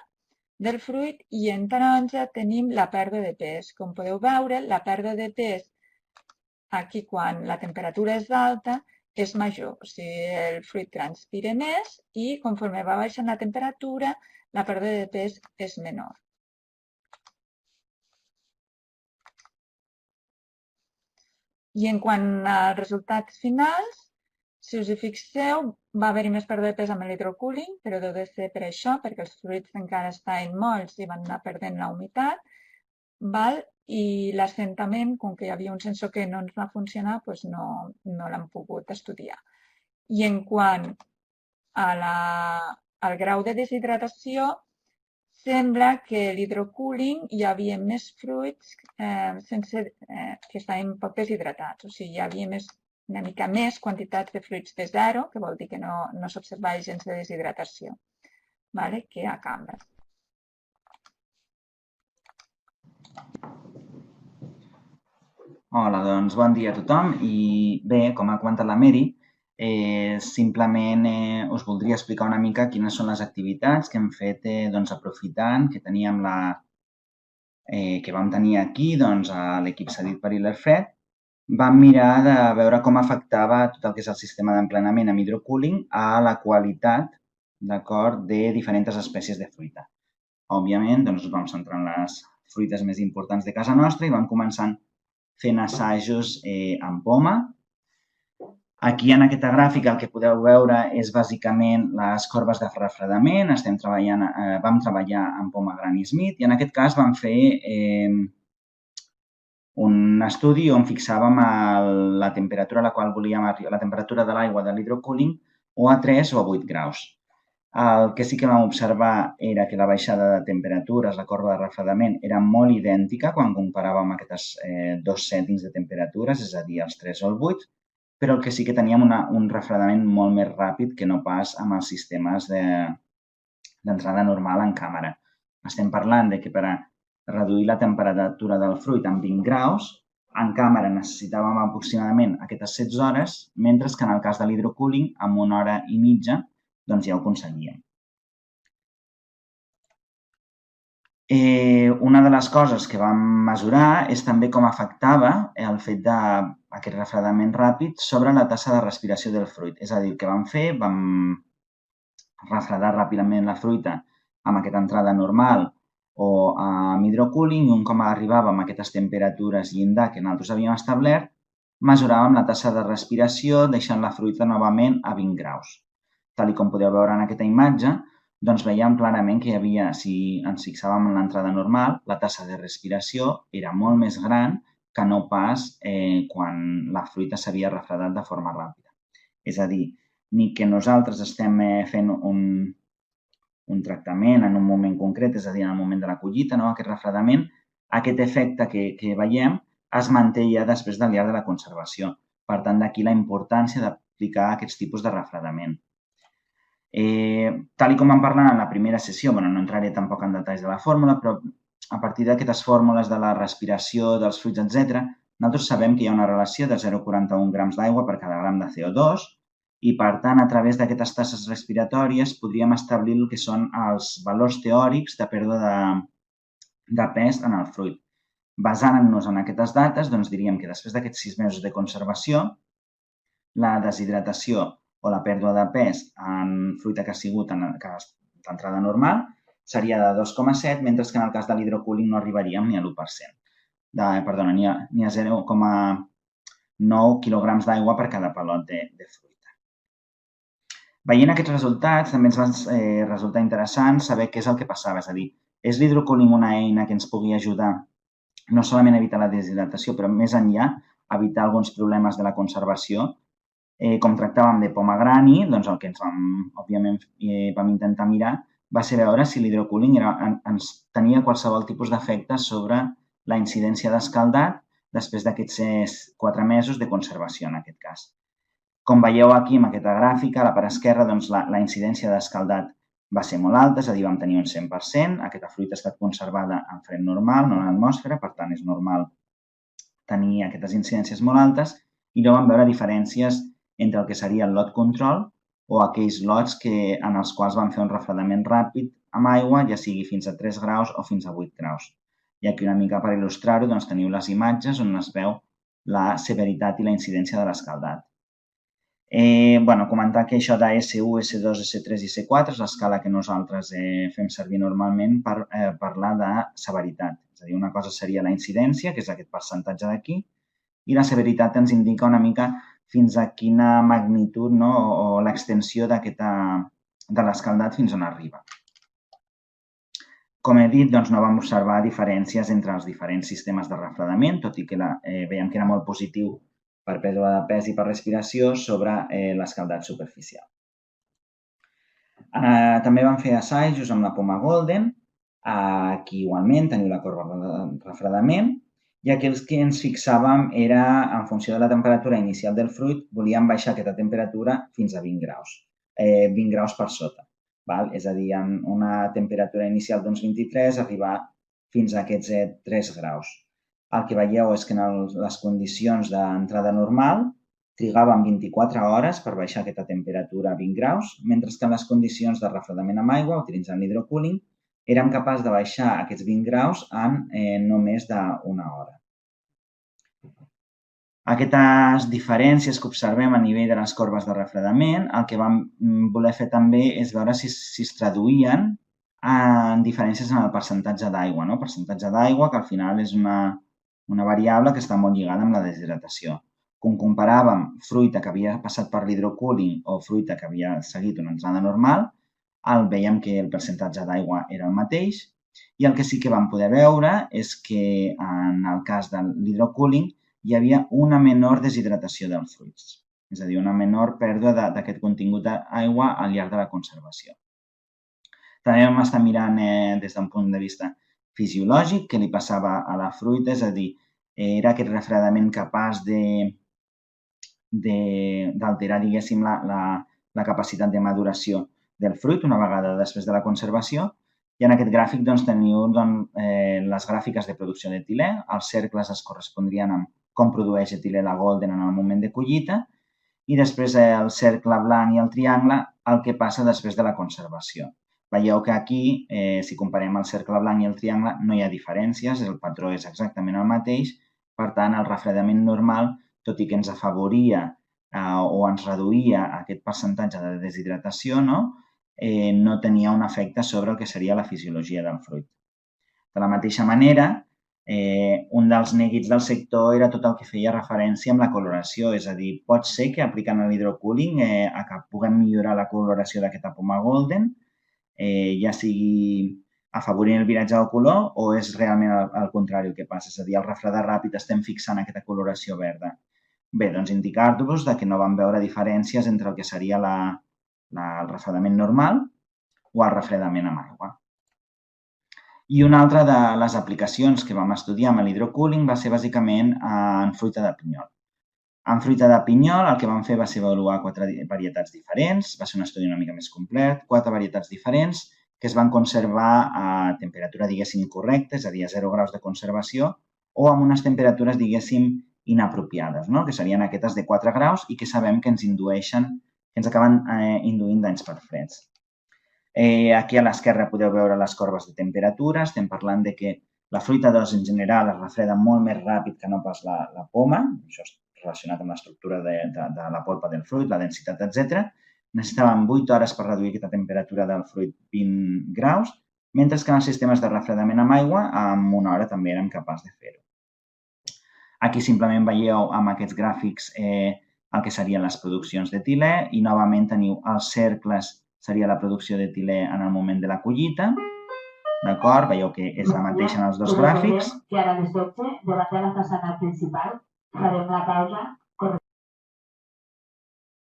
del fruit i en taronja tenim la pèrdua de pes. Com podeu veure, la pèrdua de pes aquí quan la temperatura és alta és major, o sigui, el fruit transpira més i conforme va baixant la temperatura, la pèrdua de pes és menor. I en quant als resultats finals, si us hi fixeu, va haver-hi més pèrdua de pes amb l'hidrocooling, però deu de ser per això, perquè els fruits encara estaven molls i van anar perdent la humitat, i l'assentament, com que hi havia un sensor que no ens va funcionar, doncs no l'hem pogut estudiar. I en quant al grau de deshidratació, sembla que l'hidrocooling hi havia més fruits que estaven poc deshidratats. O sigui, hi havia una mica més quantitats de fruits de 0, que vol dir que no s'observa gens de deshidratació, que a cambra. Hola, doncs bon dia a tothom i bé, com ha comentat la Mary, simplement us voldria explicar una mica quines són les activitats que hem fet aprofitant que teníem que vam tenir aquí a l'equip cedit per Ilerfred. Vam mirar de veure com afectava tot el que és el sistema d'emplenament amb hidrocooling a la qualitat de diferents espècies de fruita. Òbviament, ens vam centrar en les fruites més importants de casa nostra i vam començar fent assajos amb poma. Aquí en aquesta gràfica el que podeu veure és bàsicament les corbes de refredament. Vam treballar amb poma Granny Smith i en aquest cas vam fer un estudi on fixàvem la temperatura a la qual volíem arribar, la temperatura de l'aigua de l'hidrocooling o a 3 o a 8 graus. El que sí que vam observar era que la baixada de temperatures, la corba de refredament, era molt idèntica quan comparàvem aquests 2 cèntims de temperatures, és a dir, els 3 o el 8, però el que sí que teníem un refredament molt més ràpid que no pas amb els sistemes d'entrada normal en càmera. Estem parlant de que per a reduir la temperatura del fruit en 20 graus, en càmera necessitàvem aproximadament aquestes 16 hores, mentre que en el cas de l'hidrocooling, amb 1 hora i mitja, doncs ja ho aconseguíem. Una de les coses que vam mesurar és també com afectava el fet d'aquest refredament ràpid sobre la tassa de respiració del fruit. És a dir, el que vam fer, vam refredar ràpidament la fruita amb aquesta entrada normal o amb hidrocooling, i un cop arribàvem a aquestes temperatures llindar que nosaltres havíem establert, mesuràvem la tassa de respiració deixant la fruita novament a 20 graus. Tal com podeu veure en aquesta imatge, doncs veiem clarament que hi havia, si ens fixàvem en l'entrada normal, la tassa de respiració era molt més gran que no pas quan la fruita s'havia refredat de forma ràpida. És a dir, ni que nosaltres estem fent un tractament en un moment concret, és a dir, en el moment de la collita, aquest refredament, aquest efecte que veiem es manté ja després del llarg de la conservació. Per tant, d'aquí la importància d'aplicar aquests tipus de refredament. Tal com vam parlar en la primera sessió, no entraré tampoc en detalls de la fórmula, però a partir d'aquestes fórmules de la respiració dels fruits, etc., nosaltres sabem que hi ha una relació de 0,41 grams d'aigua per cada gram de CO2 i, per tant, a través d'aquestes tasses respiratòries podríem establir el que són els valors teòrics de pèrdua de pes en el fruit. Basant-nos en aquestes dates, doncs diríem que després d'aquests 6 mesos de conservació, la deshidratació o la pèrdua de pes en fruita que ha sigut d'entrada normal seria de 2,7, mentre que en el cas de l'hidrocooling no arribaríem ni a l'1%. Perdona, ni a 0,9 quilograms d'aigua per cada pelot de fruita. Veient aquests resultats, també ens va resultar interessant saber què és el que passava. És a dir, és l'hidrocooling una eina que ens pugui ajudar no solament a evitar la deshidratació, però més enllà, a evitar alguns problemes de la conservació. Com tractàvem de pomagrani, doncs el que òbviament vam intentar mirar va ser veure si l'hidrocooling ens tenia qualsevol tipus d'efecte sobre la incidència d'escaldat després d'aquests 4 mesos de conservació, en aquest cas. Com veieu aquí en aquesta gràfica, a la part esquerra, doncs la incidència d'escaldat va ser molt alta, és a dir, vam tenir un 100%. Aquesta fruita ha estat conservada en fred normal, no en l'atmosfera, per tant, és normal tenir aquestes incidències molt altes, i no vam veure diferències entre el que seria el lot control o aquells lots en els quals van fer un refredament ràpid amb aigua, ja sigui fins a 3 graus o fins a 8 graus. I aquí una mica per il·lustrar-ho, doncs teniu les imatges on es veu la severitat i la incidència de l'escaldat. Comentar que això de S1, S2, S3 i S4 és l'escala que nosaltres fem servir normalment per parlar de severitat. És a dir, una cosa seria la incidència, que és aquest percentatge d'aquí, i la severitat ens indica una mica fins a quina magnitud o l'extensió de l'escaldat fins on arriba. Com he dit, no vam observar diferències entre els diferents sistemes de refredament, tot i que veiem que era molt positiu per pèrdua de pes i per respiració sobre l'escaldat superficial. També vam fer assajos amb la poma Golden. Aquí igualment teniu la corba de refredament. I aquí el que ens fixàvem era, en funció de la temperatura inicial del fruit, volíem baixar aquesta temperatura fins a 20 graus. 20 graus per sota. És a dir, en una temperatura inicial d'uns 23, arribar fins a aquests 3 graus. El que veieu és que en les condicions d'entrada normal trigàvem 24 hores per baixar aquesta temperatura a 20 graus, mentre que en les condicions de refredament amb aigua, utilitzant l'hidrocooling, érem capaços de baixar aquests 20 graus en no més d'una hora. Aquestes diferències que observem a nivell de les corbes de refredament, el que vam voler fer també és veure si es traduïen en diferències en el percentatge d'aigua. Percentatge d'aigua, que al final és una variable que està molt lligada amb la deshidratació. Quan comparàvem fruita que havia passat per l'hidrocooling o fruita que havia seguit una entrada normal, veiem que el percentatge d'aigua era el mateix, i el que sí que vam poder veure és que en el cas de l'hidrocooling hi havia una menor deshidratació dels fruits, és a dir, una menor pèrdua d'aquest contingut d'aigua al llarg de la conservació. També vam estar mirant des d'un punt de vista fisiològic què li passava a la fruita, és a dir, era aquest refredament capaç d'alterar, diguéssim, la capacitat de maduració del fruit una vegada després de la conservació. I en aquest gràfic teniu les gràfiques de producció d'etilè. Els cercles es correspondrien amb com produeix etilè la Golden en el moment de collita i després el cercle blanc i el triangle el que passa després de la conservació. Veieu que aquí, si comparem el cercle blanc i el triangle, no hi ha diferències, el patró és exactament el mateix. Per tant, el refredament normal, tot i que ens afavoria o ens reduïa aquest percentatge de deshidratació, no tenia un efecte sobre el que seria la fisiologia del fruit. De la mateixa manera, un dels neguits del sector era tot el que feia referència amb la coloració, és a dir, pot ser que aplicant l'hidrocooling puguem millorar la coloració d'aquesta poma Golden, ja sigui afavorint el viratge del color o és realment el contrari el que passa, és a dir, al refredar ràpid estem fixant aquesta coloració verda. Bé, doncs indicar-vos que no vam veure diferències entre el que seria el refredament normal o el refredament amb aigua. I una altra de les aplicacions que vam estudiar amb l'hidrocooling va ser bàsicament en fruita de pinyol. En fruita de pinyol el que vam fer va ser avaluar 4 varietats diferents, va ser un estudi una mica més complet, 4 varietats diferents que es van conservar a temperatura, diguéssim, correcta, és a dir, a 0 graus de conservació, o amb unes temperatures, diguéssim, inapropiades, que serien aquestes de 4 graus i que sabem que ens acaben induint danys per freds. Aquí a l'esquerra podeu veure les corbes de temperatura. Estem parlant que la fruita d'os en general es refreda molt més ràpid que no pas la poma. Això és relacionat amb l'estructura de la polpa del fruit, la densitat, etc. Necessitàvem 8 hores per reduir aquesta temperatura del fruit 20 graus, mentre que en els sistemes de refredament amb aigua, en 1 hora també érem capaços de fer-ho. Aquí simplement veieu amb aquests gràfics el que serien les produccions d'etilè i novament teniu els cercles, seria la producció d'etilè en el moment de la collita. D'acord? Veieu que és la mateixa en els dos gràfics. Que ara a les 12, davant de la façana principal, farem la pausa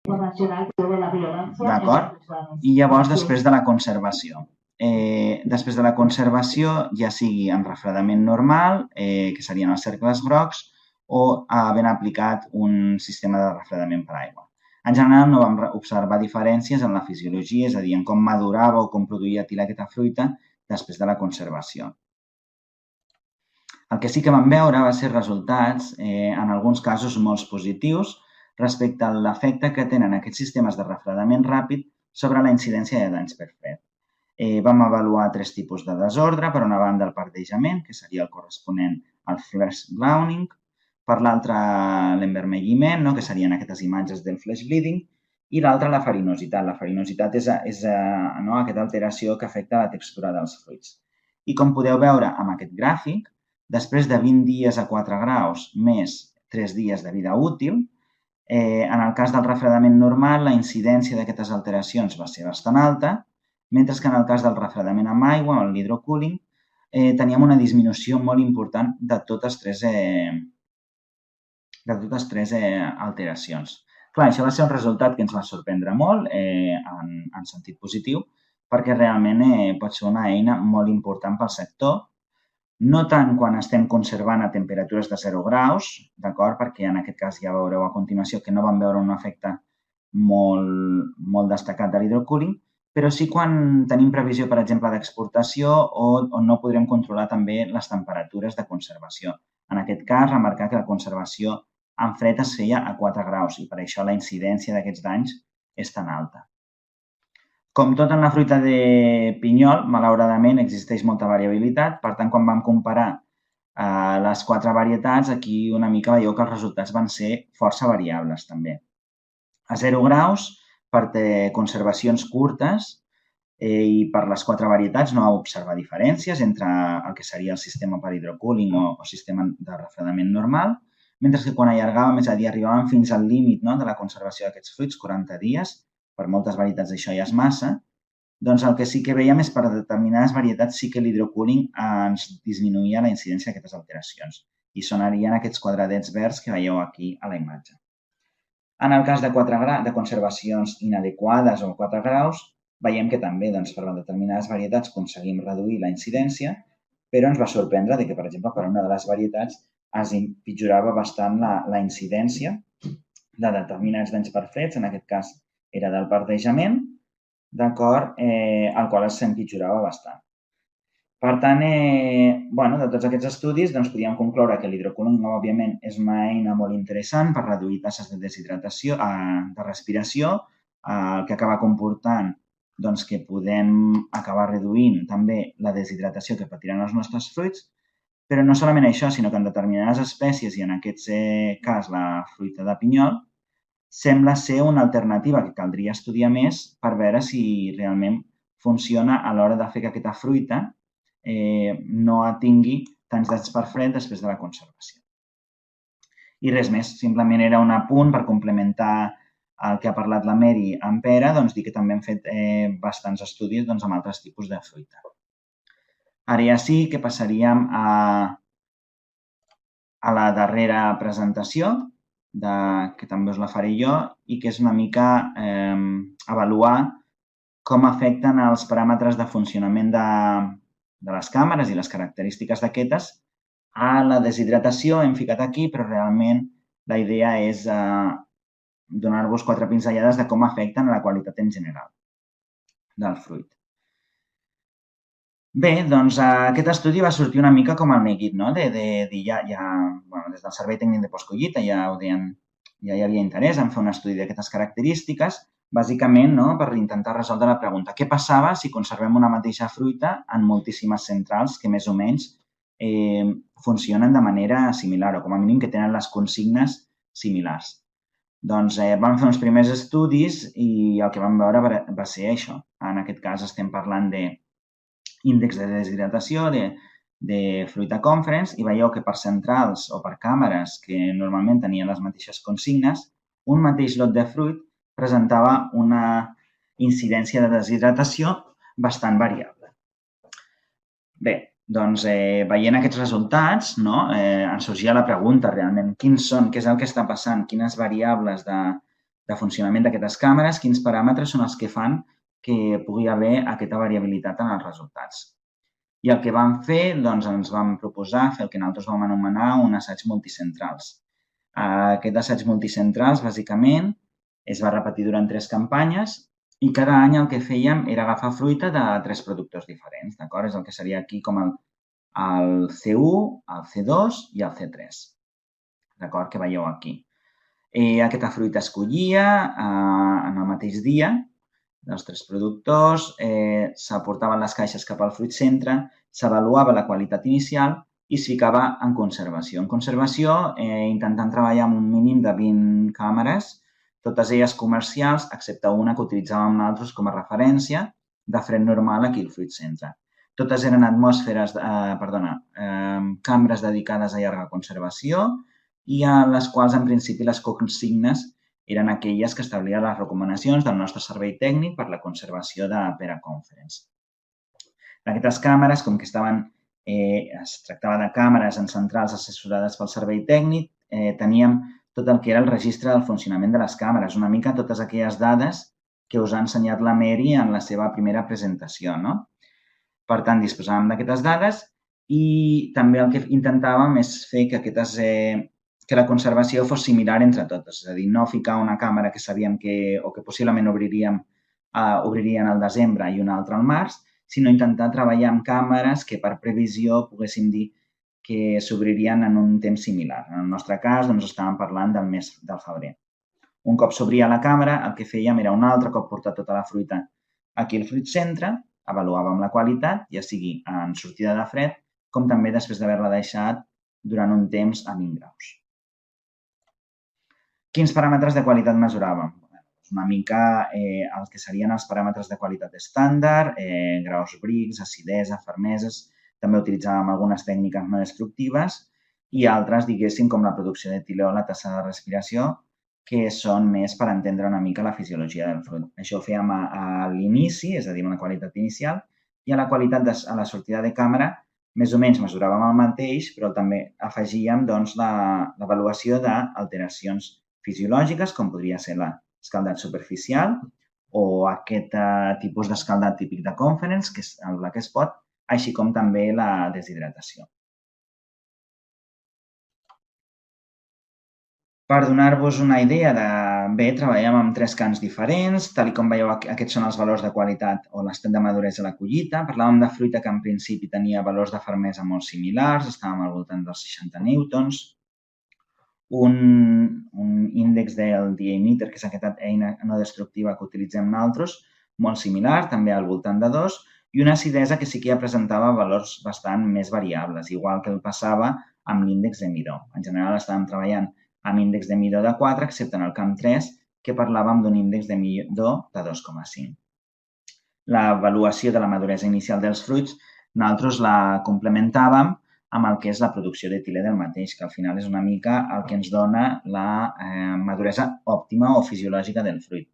internacional de la violència. D'acord? I llavors, després de la conservació. Després de la conservació, ja sigui en refredament normal, que serien els cercles grocs, o havent aplicat un sistema de refredament per aigua. En general, no vam observar diferències en la fisiologia, és a dir, en com madurava o com produïa etilè aquesta fruita després de la conservació. El que sí que vam veure va ser resultats, en alguns casos molt positius, respecte a l'efecte que tenen aquests sistemes de refredament ràpid sobre la incidència de danys per fred. Vam avaluar 3 tipus de desordre. Per una banda, el pardejament, que seria el corresponent al flash browning. Per l'altre, l'envermelliment, que serien aquestes imatges del flash bleeding. I l'altre, la farinositat. La farinositat és aquesta alteració que afecta la textura dels fruits. I com podeu veure amb aquest gràfic, després de 20 dies a 4 graus més 3 dies de vida útil, en el cas del refredament normal, la incidència d'aquestes alteracions va ser bastant alta, mentre que en el cas del refredament amb aigua, amb l'hidrocooling, teníem una disminució molt important de totes tres alteracions. Clar, això va ser un resultat que ens va sorprendre molt, en sentit positiu, perquè realment pot ser una eina molt important pel sector, no tant quan estem conservant a temperatures de 0 graus, d'acord? Perquè en aquest cas ja veureu a continuació que no vam veure un efecte molt destacat de l'hidrocooling, però sí quan tenim previsió, per exemple, d'exportació o no podrem controlar també les temperatures de conservació. En aquest cas, remarcar que la conservació en fred es feia a 4 graus i per això la incidència d'aquests danys és tan alta. Com tot en la fruita de pinyol, malauradament existeix molta variabilitat, per tant, quan vam comparar les 4 varietats, aquí una mica veieu que els resultats van ser força variables també. A 0 graus, per conservacions curtes i per les 4 varietats no va observar diferències entre el que seria el sistema per hidrocooling o sistema de refredament normal, mentre que quan allargàvem, és a dir, arribàvem fins al límit de la conservació d'aquests fruits, 40 dies, per moltes varietats això ja és massa, doncs el que sí que veiem és per determinades varietats sí que l'hidrocooling ens disminuïa la incidència d'aquestes alteracions i sonarien aquests quadradets verds que veieu aquí a la imatge. En el cas de conservacions inadequades o 4 graus, veiem que també per determinades varietats aconseguim reduir la incidència, però ens va sorprendre que, per exemple, per una de les varietats es empitjorava bastant la incidència de determinats danys per freds, en aquest cas era del partejament, d'acord, el qual s'empitjorava bastant. Per tant, de tots aquests estudis, podíem concloure que l'hidrocooling, òbviament, és una eina molt interessant per reduir tasses de deshidratació, de respiració, el que acaba comportant que podem acabar reduint també la deshidratació que patiran els nostres fruits, però no solament això, sinó que en determinades espècies, i en aquest cas la fruita de pinyol, sembla ser una alternativa que caldria estudiar més per veure si realment funciona a l'hora de fer que aquesta fruita no tingui tants danys per fred després de la conservació. I res més, simplement era un apunt per complementar el que ha parlat la Mary en Pere, dir que també hem fet bastants estudis amb altres tipus de fruita. Ara ja sí que passaríem a la darrera presentació, que també us la faré jo, i que és una mica avaluar com afecten els paràmetres de funcionament de les càmeres i les característiques d'aquestes a la deshidratació. Hem ficat aquí, però realment la idea és donar-vos 4 pinzellades de com afecten a la qualitat en general del fruit. Bé, aquest estudi va sortir una mica com el neguit, no? Des del Servei Tècnic de Postcollita ja hi havia interès en fer un estudi d'aquestes característiques, bàsicament per intentar resoldre la pregunta què passava si conservem una mateixa fruita en moltíssimes centrals que més o menys funcionen de manera similar o com a mínim que tenen les consignes similars. Vam fer uns primers estudis i el que vam veure va ser això. En aquest cas estem parlant d'índex de deshidratació, de fruita conference, i veieu que per centrals o per càmeres que normalment tenien les mateixes consignes, un mateix lot de fruit presentava una incidència de deshidratació bastant variable. Bé, veient aquests resultats, ens sorgia la pregunta realment quins són, què és el que està passant, quines variables de funcionament d'aquestes càmeres, quins paràmetres són els que fan que pugui haver aquesta variabilitat en els resultats. I el que vam fer, ens vam proposar fer el que nosaltres vam anomenar un assaig multicentrals. Aquest assaig multicentrals, bàsicament, es va repetir durant 3 campanyes i cada any el que fèiem era agafar fruita de 3 productors diferents, d'acord? És el que seria aquí com el C1, el C2 i el C3, d'acord? Que veieu aquí. Aquesta fruita es collia en el mateix dia dels 3 productors, s'aportaven les caixes cap al fruit centre, s'avaluava la qualitat inicial i es ficava en conservació. En conservació, intentant treballar amb un mínim de 20 càmeres, totes elles comercials, excepte una que utilitzàvem nosaltres com a referència de fred normal aquí al fruit centre. Totes eren cambres dedicades a llarga conservació i a les quals, en principi, les consignes eren aquelles que establien les recomanacions del nostre servei tècnic per la conservació de Pere Conference. Aquestes càmeres, com que es tractava de càmeres en centrals assessorades pel servei tècnic, teníem tot el que era el registre del funcionament de les càmeres, una mica totes aquelles dades que us ha ensenyat la Mary en la seva primera presentació, no? Per tant, disposàvem d'aquestes dades i també el que intentàvem és fer que la conservació fos similar entre totes, és a dir, no ficar una càmera que sabíem que possiblement obririen al desembre i una altra al març, sinó intentar treballar amb càmeres que per previsió poguéssim dir que s'obririen en un temps similar. En el nostre cas, estàvem parlant del mes del febrer. Un cop s'obria la càmera, el que fèiem era un altre cop portar tota la fruita aquí al fruit centre, avaluàvem la qualitat, ja sigui en sortida de fred, com també després d'haver-la deixat durant un temps a 20 graus. Quins paràmetres de qualitat mesuràvem? Una mica el que serien els paràmetres de qualitat estàndard, graus Brix, acidesa, fermeses. També utilitzàvem algunes tècniques no destructives i altres, diguéssim, com la producció d'etilè o la tassa de respiració, que són més per entendre una mica la fisiologia del fruit. Això ho fèiem a l'inici, és a dir, una qualitat inicial, i a la qualitat a la sortida de càmera més o menys mesuràvem el mateix, però també afegíem l'avaluació d'alteracions fisiològiques, com podria ser l'escaldat superficial o aquest tipus d'escaldat típic de Conference, que és el Black Spot, així com també la deshidratació. Per donar-vos una idea de... Bé, treballem amb 3 camps diferents. Tal com veieu, aquests són els valors de qualitat o l'estat de maduresa de la collita. Parlàvem de fruita que en principi tenia valors de fermesa molt similars, estàvem al voltant dels 60 newtons. Un índex del DA-meter, que és aquesta eina no destructiva que utilitzem nosaltres, molt similar, també al voltant de 2, i una acidesa que sí que ja presentava valors bastant més variables, igual que el passava amb l'índex de midó. En general estàvem treballant amb índex de midó de 4, excepte en el camp 3, que parlàvem d'un índex de midó de 2,5. L'avaluació de la maduresa inicial dels fruits, nosaltres la complementàvem amb el que és la producció d'etilè del mateix, que al final és una mica el que ens dona la maduresa òptima o fisiològica del fruit.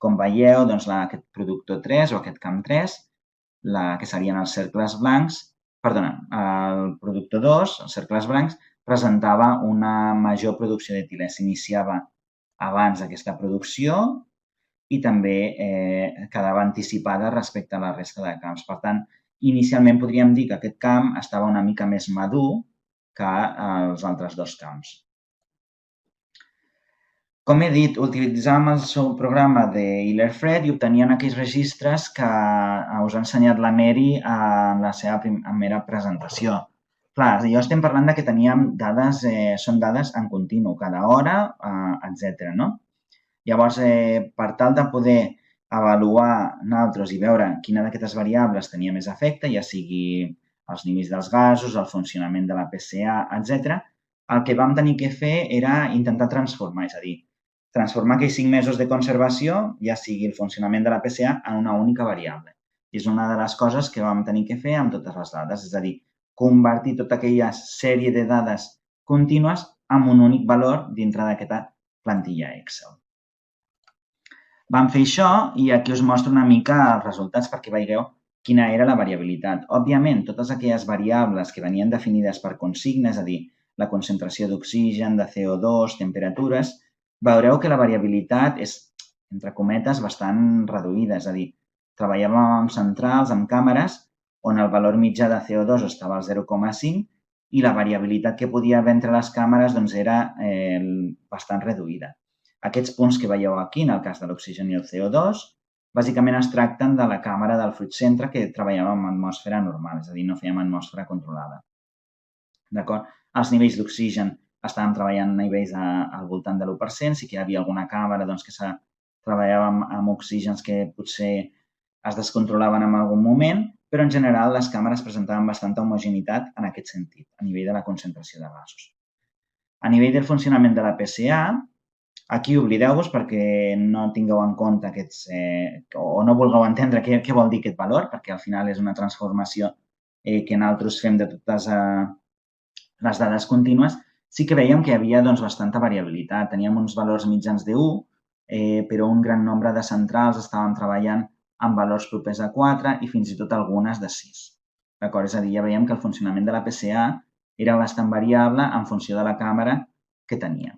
Com veieu, doncs, aquest productor 3 o aquest camp 3, que serien els cercles blancs, el productor 2, els cercles blancs, presentava una major producció d'etilè. S'iniciava abans d'aquesta producció i també quedava anticipada respecte a la resta de camps. Per tant, inicialment podríem dir que aquest camp estava una mica més madur que els altres 2 camps. Com he dit, utilitzàvem el seu programa d'Hiller-Fred i obtenien aquells registres que us ha ensenyat la Mary en la seva primera presentació. Clar, jo estem parlant que teníem dades, són dades en continu, cada hora, etc. Llavors, per tal de poder avaluar nosaltres i veure quina d'aquestes variables tenia més efecte, ja sigui els nivells dels gasos, el funcionament de la PCA, etc., el que vam tenir que fer era intentar transformar, és a dir, transformar aquells 5 mesos de conservació, ja sigui el funcionament de la PCA, en una única variable. I és una de les coses que vam tenir que fer amb totes les dades, és a dir, convertir tota aquella sèrie de dades contínues en un únic valor dintre d'aquesta plantilla Excel. Vam fer això i aquí us mostro una mica els resultats perquè veieu quina era la variabilitat. Òbviament, totes aquelles variables que venien definides per consigna, és a dir, la concentració d'oxigen, de CO2, temperatures, veureu que la variabilitat és, entre cometes, bastant reduïda. És a dir, treballàvem amb centrals, amb càmeres, on el valor mitjà de CO2 estava al 0,5 i la variabilitat que podia haver entre les càmeres era bastant reduïda. Aquests punts que veieu aquí, en el cas de l'oxigen i el CO2, bàsicament es tracten de la càmera del fruit centre que treballàvem amb atmosfera normal, és a dir, no fèiem atmosfera controlada. D'acord? Els nivells d'oxigen estàvem treballant a nivells al voltant de l'1%, sí que hi havia alguna càmera que treballava amb oxígens que potser es descontrolaven en algun moment, però en general les càmeres presentaven bastanta homogeneïtat en aquest sentit, a nivell de la concentració de gasos. A nivell del funcionament de la PCA, aquí oblideu-vos perquè no tingueu en compte aquests, o no vulgueu entendre què vol dir aquest valor, perquè al final és una transformació que nosaltres fem de totes les dades contínues. Sí que veiem que hi havia bastanta variabilitat. Teníem uns valors mitjans de 1, però un gran nombre de centrals estaven treballant amb valors propers a 4 i fins i tot algunes de 6. D'acord? És a dir, ja veiem que el funcionament de la PCA era bastant variable en funció de la càmera que teníem.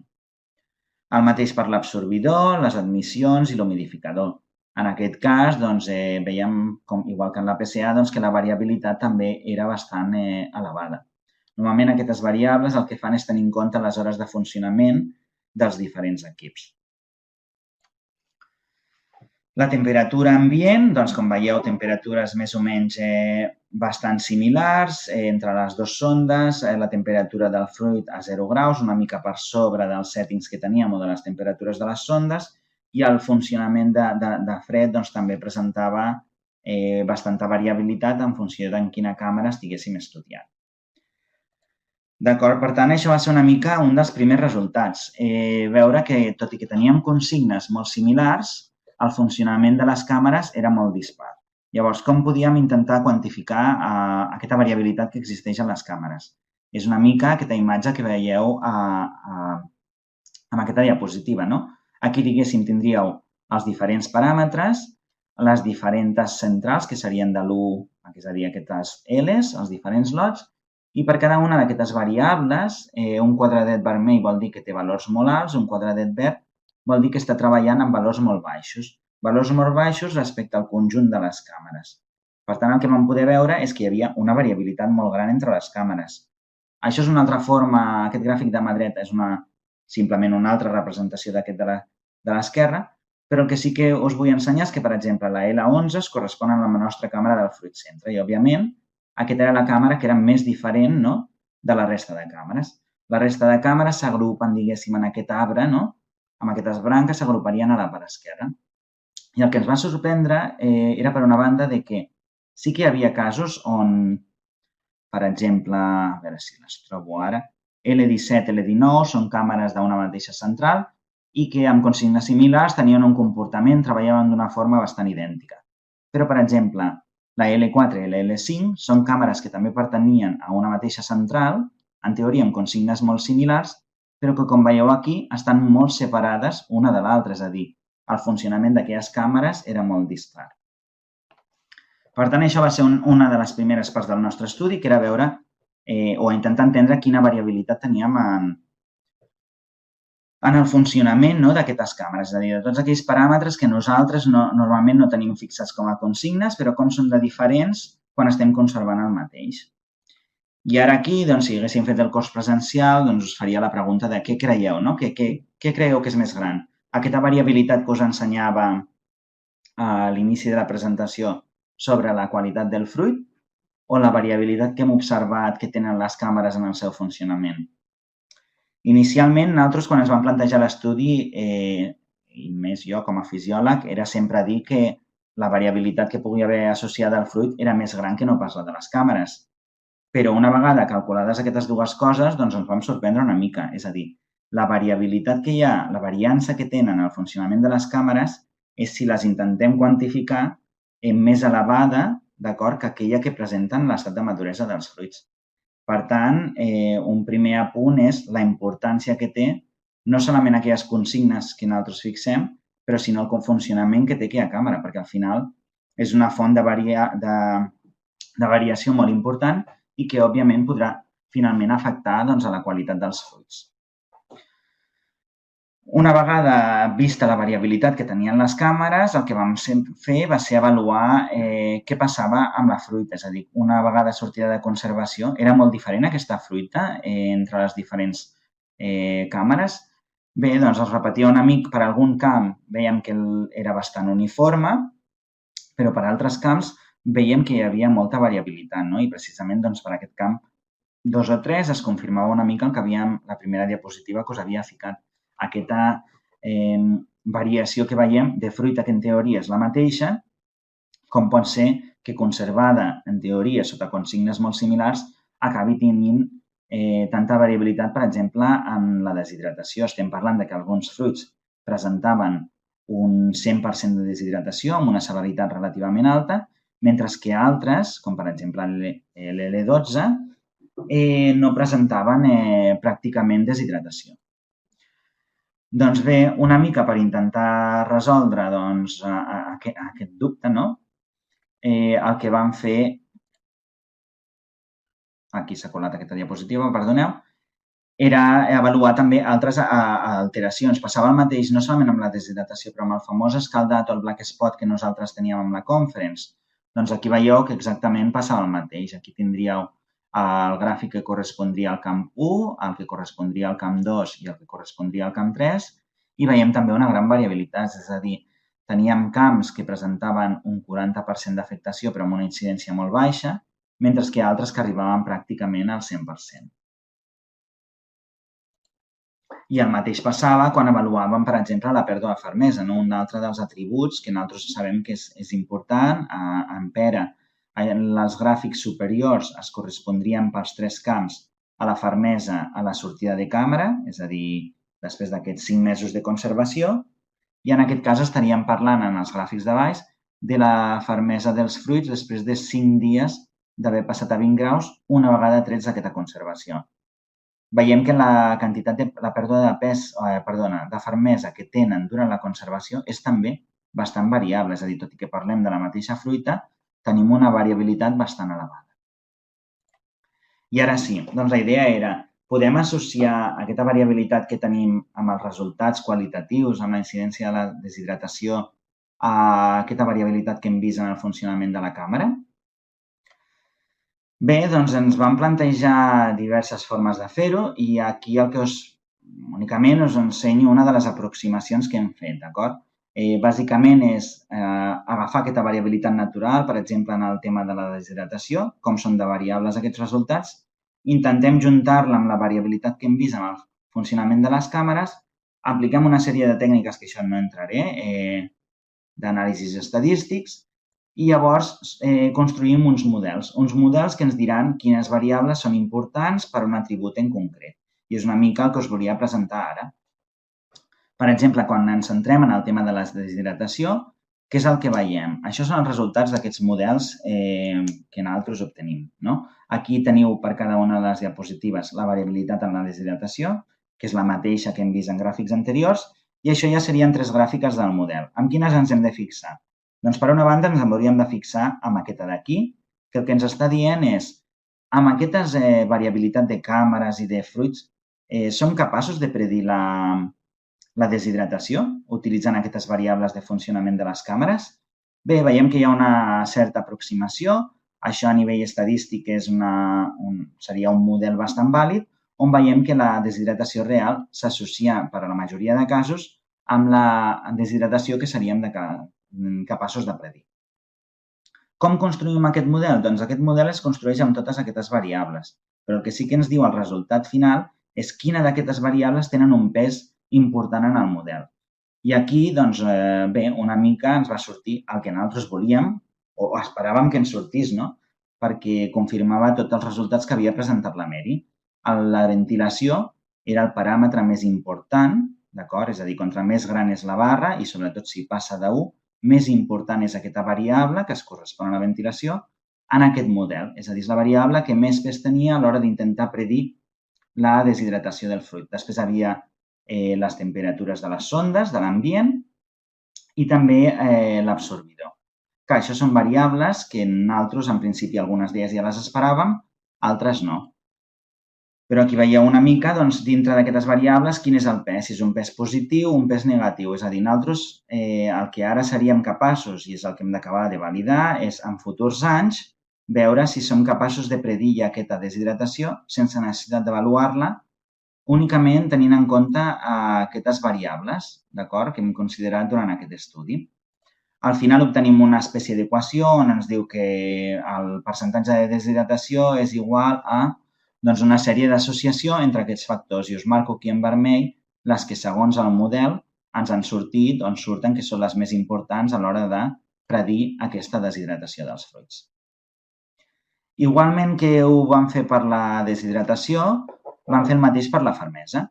El mateix per l'absorbidor, les admissions i l'humidificador. En aquest cas, veiem, igual que en la PCA, que la variabilitat també era bastant elevada. Normalment, aquestes variables el que fan és tenir en compte les hores de funcionament dels diferents equips. La temperatura ambient, com veieu, temperatures més o menys bastant similars entre les dues sondes. La temperatura del fruit a 0 graus, una mica per sobre dels settings que teníem o de les temperatures de les sondes. I el funcionament de fred també presentava bastanta variabilitat en funció de quina càmera estiguéssim estudiant. D'acord? Per tant, això va ser una mica un dels primers resultats. Veure que, tot i que teníem consignes molt similars, el funcionament de les càmeres era molt dispar. Llavors, com podíem intentar quantificar aquesta variabilitat que existeix en les càmeres? És una mica aquesta imatge que veieu en aquesta diapositiva. Aquí, diguéssim, tindríeu els diferents paràmetres, les diferents centrals, que serien de l'1, que seria aquestes Ls, els diferents lots, i per cada una d'aquestes variables, un quadradet vermell vol dir que té valors molt alts, un quadradet verd vol dir que està treballant amb valors molt baixos. valors molt baixos respecte al conjunt de les càmeres. Per tant, el que vam poder veure és que hi havia una variabilitat molt gran entre les càmeres. Això és una altra forma, aquest gràfic de mà dreta és simplement una altra representació d'aquest de l'esquerra, però el que sí que us vull ensenyar és que, per exemple, la L11 es correspon amb la nostra càmera del fruit centre i, òbviament, aquesta era la càmera que era més diferent de la resta de càmeres. La resta de càmeres s'agrupen, diguéssim, en aquest arbre, amb aquestes branques s'agruparien a la part esquerra. I el que ens va sorprendre era, per una banda, de que sí que hi havia casos on, per exemple, a veure si les trobo ara, L17 i L19 són càmeres d'una mateixa central i que amb consignes similars tenien un comportament, treballaven d'una forma bastant idèntica. Però, per exemple, la L4 i la L5 són càmeres que també pertanyien a una mateixa central, en teoria amb consignes molt similars, però que, com veieu aquí, estan molt separades una de l'altra, és a dir, el funcionament d'aquelles càmeres era molt dispar. Per tant, això va ser una de les primeres parts del nostre estudi, que era veure o intentar entendre quina variabilitat teníem en el funcionament d'aquestes càmeres, és a dir, de tots aquells paràmetres que nosaltres normalment no tenim fixats com a consignes, però com són de diferents quan estem conservant el mateix. I ara aquí, si haguéssim fet el curs presencial, us faria la pregunta de què creieu, què creieu que és més gran? Aquesta variabilitat que us ensenyava a l'inici de la presentació sobre la qualitat del fruit o la variabilitat que hem observat que tenen les càmeres en el seu funcionament? Inicialment, nosaltres, quan ens vam plantejar l'estudi, i més jo com a fisiòleg, era sempre dir que la variabilitat que pugui haver associada al fruit era més gran que no pas la de les càmeres. Però una vegada calculades aquestes dues coses, ens vam sorprendre una mica. És a dir, la variabilitat que hi ha, la variança que tenen el funcionament de les càmeres és, si les intentem quantificar, més elevada, d'acord, que aquella que presenten l'estat de maduresa dels fruits. Per tant, un primer apunt és la importància que té no solament aquelles consignes que nosaltres fixem, però sinó el funcionament que té aquella càmera, perquè al final és una font de variació molt important i que, òbviament, podrà finalment afectar a la qualitat dels fruits. Una vegada vista la variabilitat que tenien les càmeres, el que vam fer va ser avaluar què passava amb la fruita. És a dir, una vegada sortida de conservació, era molt diferent aquesta fruita entre les diferents càmeres. Bé, es repetia una mica. Per algun camp veiem que era bastant uniforme, però per altres camps veiem que hi havia molta variabilitat, i precisament per aquest camp 2 o 3 es confirmava una mica el que havíem, la primera diapositiva que us havia ficat. Aquesta variació que veiem de fruita, que en teoria és la mateixa, com pot ser que conservada, en teoria, sota consignes molt similars, acabi tenint tanta variabilitat, per exemple, en la deshidratació. Estem parlant que alguns fruits presentaven un 100% de deshidratació amb una severitat relativament alta, mentre que altres, com per exemple l'L12, no presentaven pràcticament deshidratació. Doncs bé, una mica per intentar resoldre aquest dubte, el que vam fer, aquí s'ha colat aquesta diapositiva, perdoneu, era avaluar també altres alteracions. Passava el mateix no solament amb la deshidratació, però amb el famós escaldat o el black spot que nosaltres teníem amb la Conference. Doncs aquí veieu que exactament passava el mateix. Aquí tindríeu el gràfic que correspondria al camp 1, el que correspondria al camp 2 i el que correspondria al camp 3, i veiem també una gran variabilitat, és a dir, teníem camps que presentaven un 40% d'afectació però amb una incidència molt baixa, mentre que altres que arribaven pràcticament al 100%. I el mateix passava quan avaluàvem, per exemple, la pèrdua de fermesa, un altre dels atributs que nosaltres sabem que és important. En Pere, els gràfics superiors es correspondrien pels 3 camps a la fermesa a la sortida de càmera, és a dir, després d'aquests 5 mesos de conservació, i en aquest cas estaríem parlant en els gràfics de baix de la fermesa dels fruits després de 5 dies d'haver passat a 20 graus una vegada trets d'aquesta conservació. Veiem que la quantitat de la pèrdua de fermesa que tenen durant la conservació és també bastant variable, és a dir, tot i que parlem de la mateixa fruita, tenim una variabilitat bastant elevada. I ara sí, doncs la idea era, podem associar aquesta variabilitat que tenim amb els resultats qualitatius, amb la incidència de la deshidratació aquesta variabilitat que hem vist en el funcionament de la càmera? Bé, doncs ens vam plantejar diverses formes de fer-ho i aquí únicament us ensenyo una de les aproximacions que hem fet, d'acord? Bàsicament és agafar aquesta variabilitat natural, per exemple, en el tema de la deshidratació, com són de variables aquests resultats, intentem juntar-la amb la variabilitat que hem vist en el funcionament de les càmeres, apliquem una sèrie de tècniques, que això no entraré, d'anàlisis estadístics, i llavors construïm uns models que ens diran quines variables són importants per a un atribut en concret. I és una mica el que us volia presentar ara. Per exemple, quan ens centrem en el tema de la deshidratació, què és el que veiem? Això són els resultats d'aquests models que nosaltres obtenim. Aquí teniu per cada una de les diapositives la variabilitat en la deshidratació, que és la mateixa que hem vist en gràfics anteriors, i això ja serien 3 gràfiques del model. Amb quines ens hem de fixar? Doncs, per una banda, ens hauríem de fixar amb aquesta d'aquí, que el que ens està dient és, amb aquesta variabilitat de càmeres i de fruits, som capaços de predir la deshidratació utilitzant aquestes variables de funcionament de les càmeres? Bé, veiem que hi ha una certa aproximació. Això a nivell estadístic seria un model bastant vàlid, on veiem que la deshidratació real s'associa, per a la majoria de casos, amb la deshidratació que seríem capaços de predir. Com construïm aquest model? Doncs aquest model es construeix amb totes aquestes variables, però el que sí que ens diu el resultat final és quina d'aquestes variables tenen un pes important en el model. I aquí, doncs, bé, una mica ens va sortir el que nosaltres volíem o esperàvem que ens sortís, no? Perquè confirmava tots els resultats que havia presentat la Mary. La ventilació era el paràmetre més important, d'acord? És a dir, contra més gran és la barra i, sobretot, si passa d'1, més important és aquesta variable que es correspon a la ventilació en aquest model. És a dir, és la variable que més pes tenia a l'hora d'intentar predir la deshidratació del fruit. Després havia les temperatures de les sondes, de l'ambient, i també l'absorbidor. Clar, això són variables que nosaltres, en principi, algunes d'elles ja les esperàvem, altres no. Però aquí veieu una mica, doncs, dintre d'aquestes variables, quin és el pes, si és un pes positiu o un pes negatiu. És a dir, nosaltres el que ara seríem capaços, i és el que hem d'acabar de validar, és en futurs anys veure si som capaços de predir ja aquesta deshidratació sense necessitat d'avaluar-la, únicament tenint en compte aquestes variables, d'acord, que hem considerat durant aquest estudi. Al final obtenim una espècie d'equació on ens diu que el percentatge de deshidratació és igual a una sèrie d'associació entre aquests factors, i us marco aquí en vermell les que, segons el model, ens han sortit, on surten que són les més importants a l'hora de predir aquesta deshidratació dels fruits. Igualment que ho vam fer per la deshidratació, vam fer el mateix per la fermesa.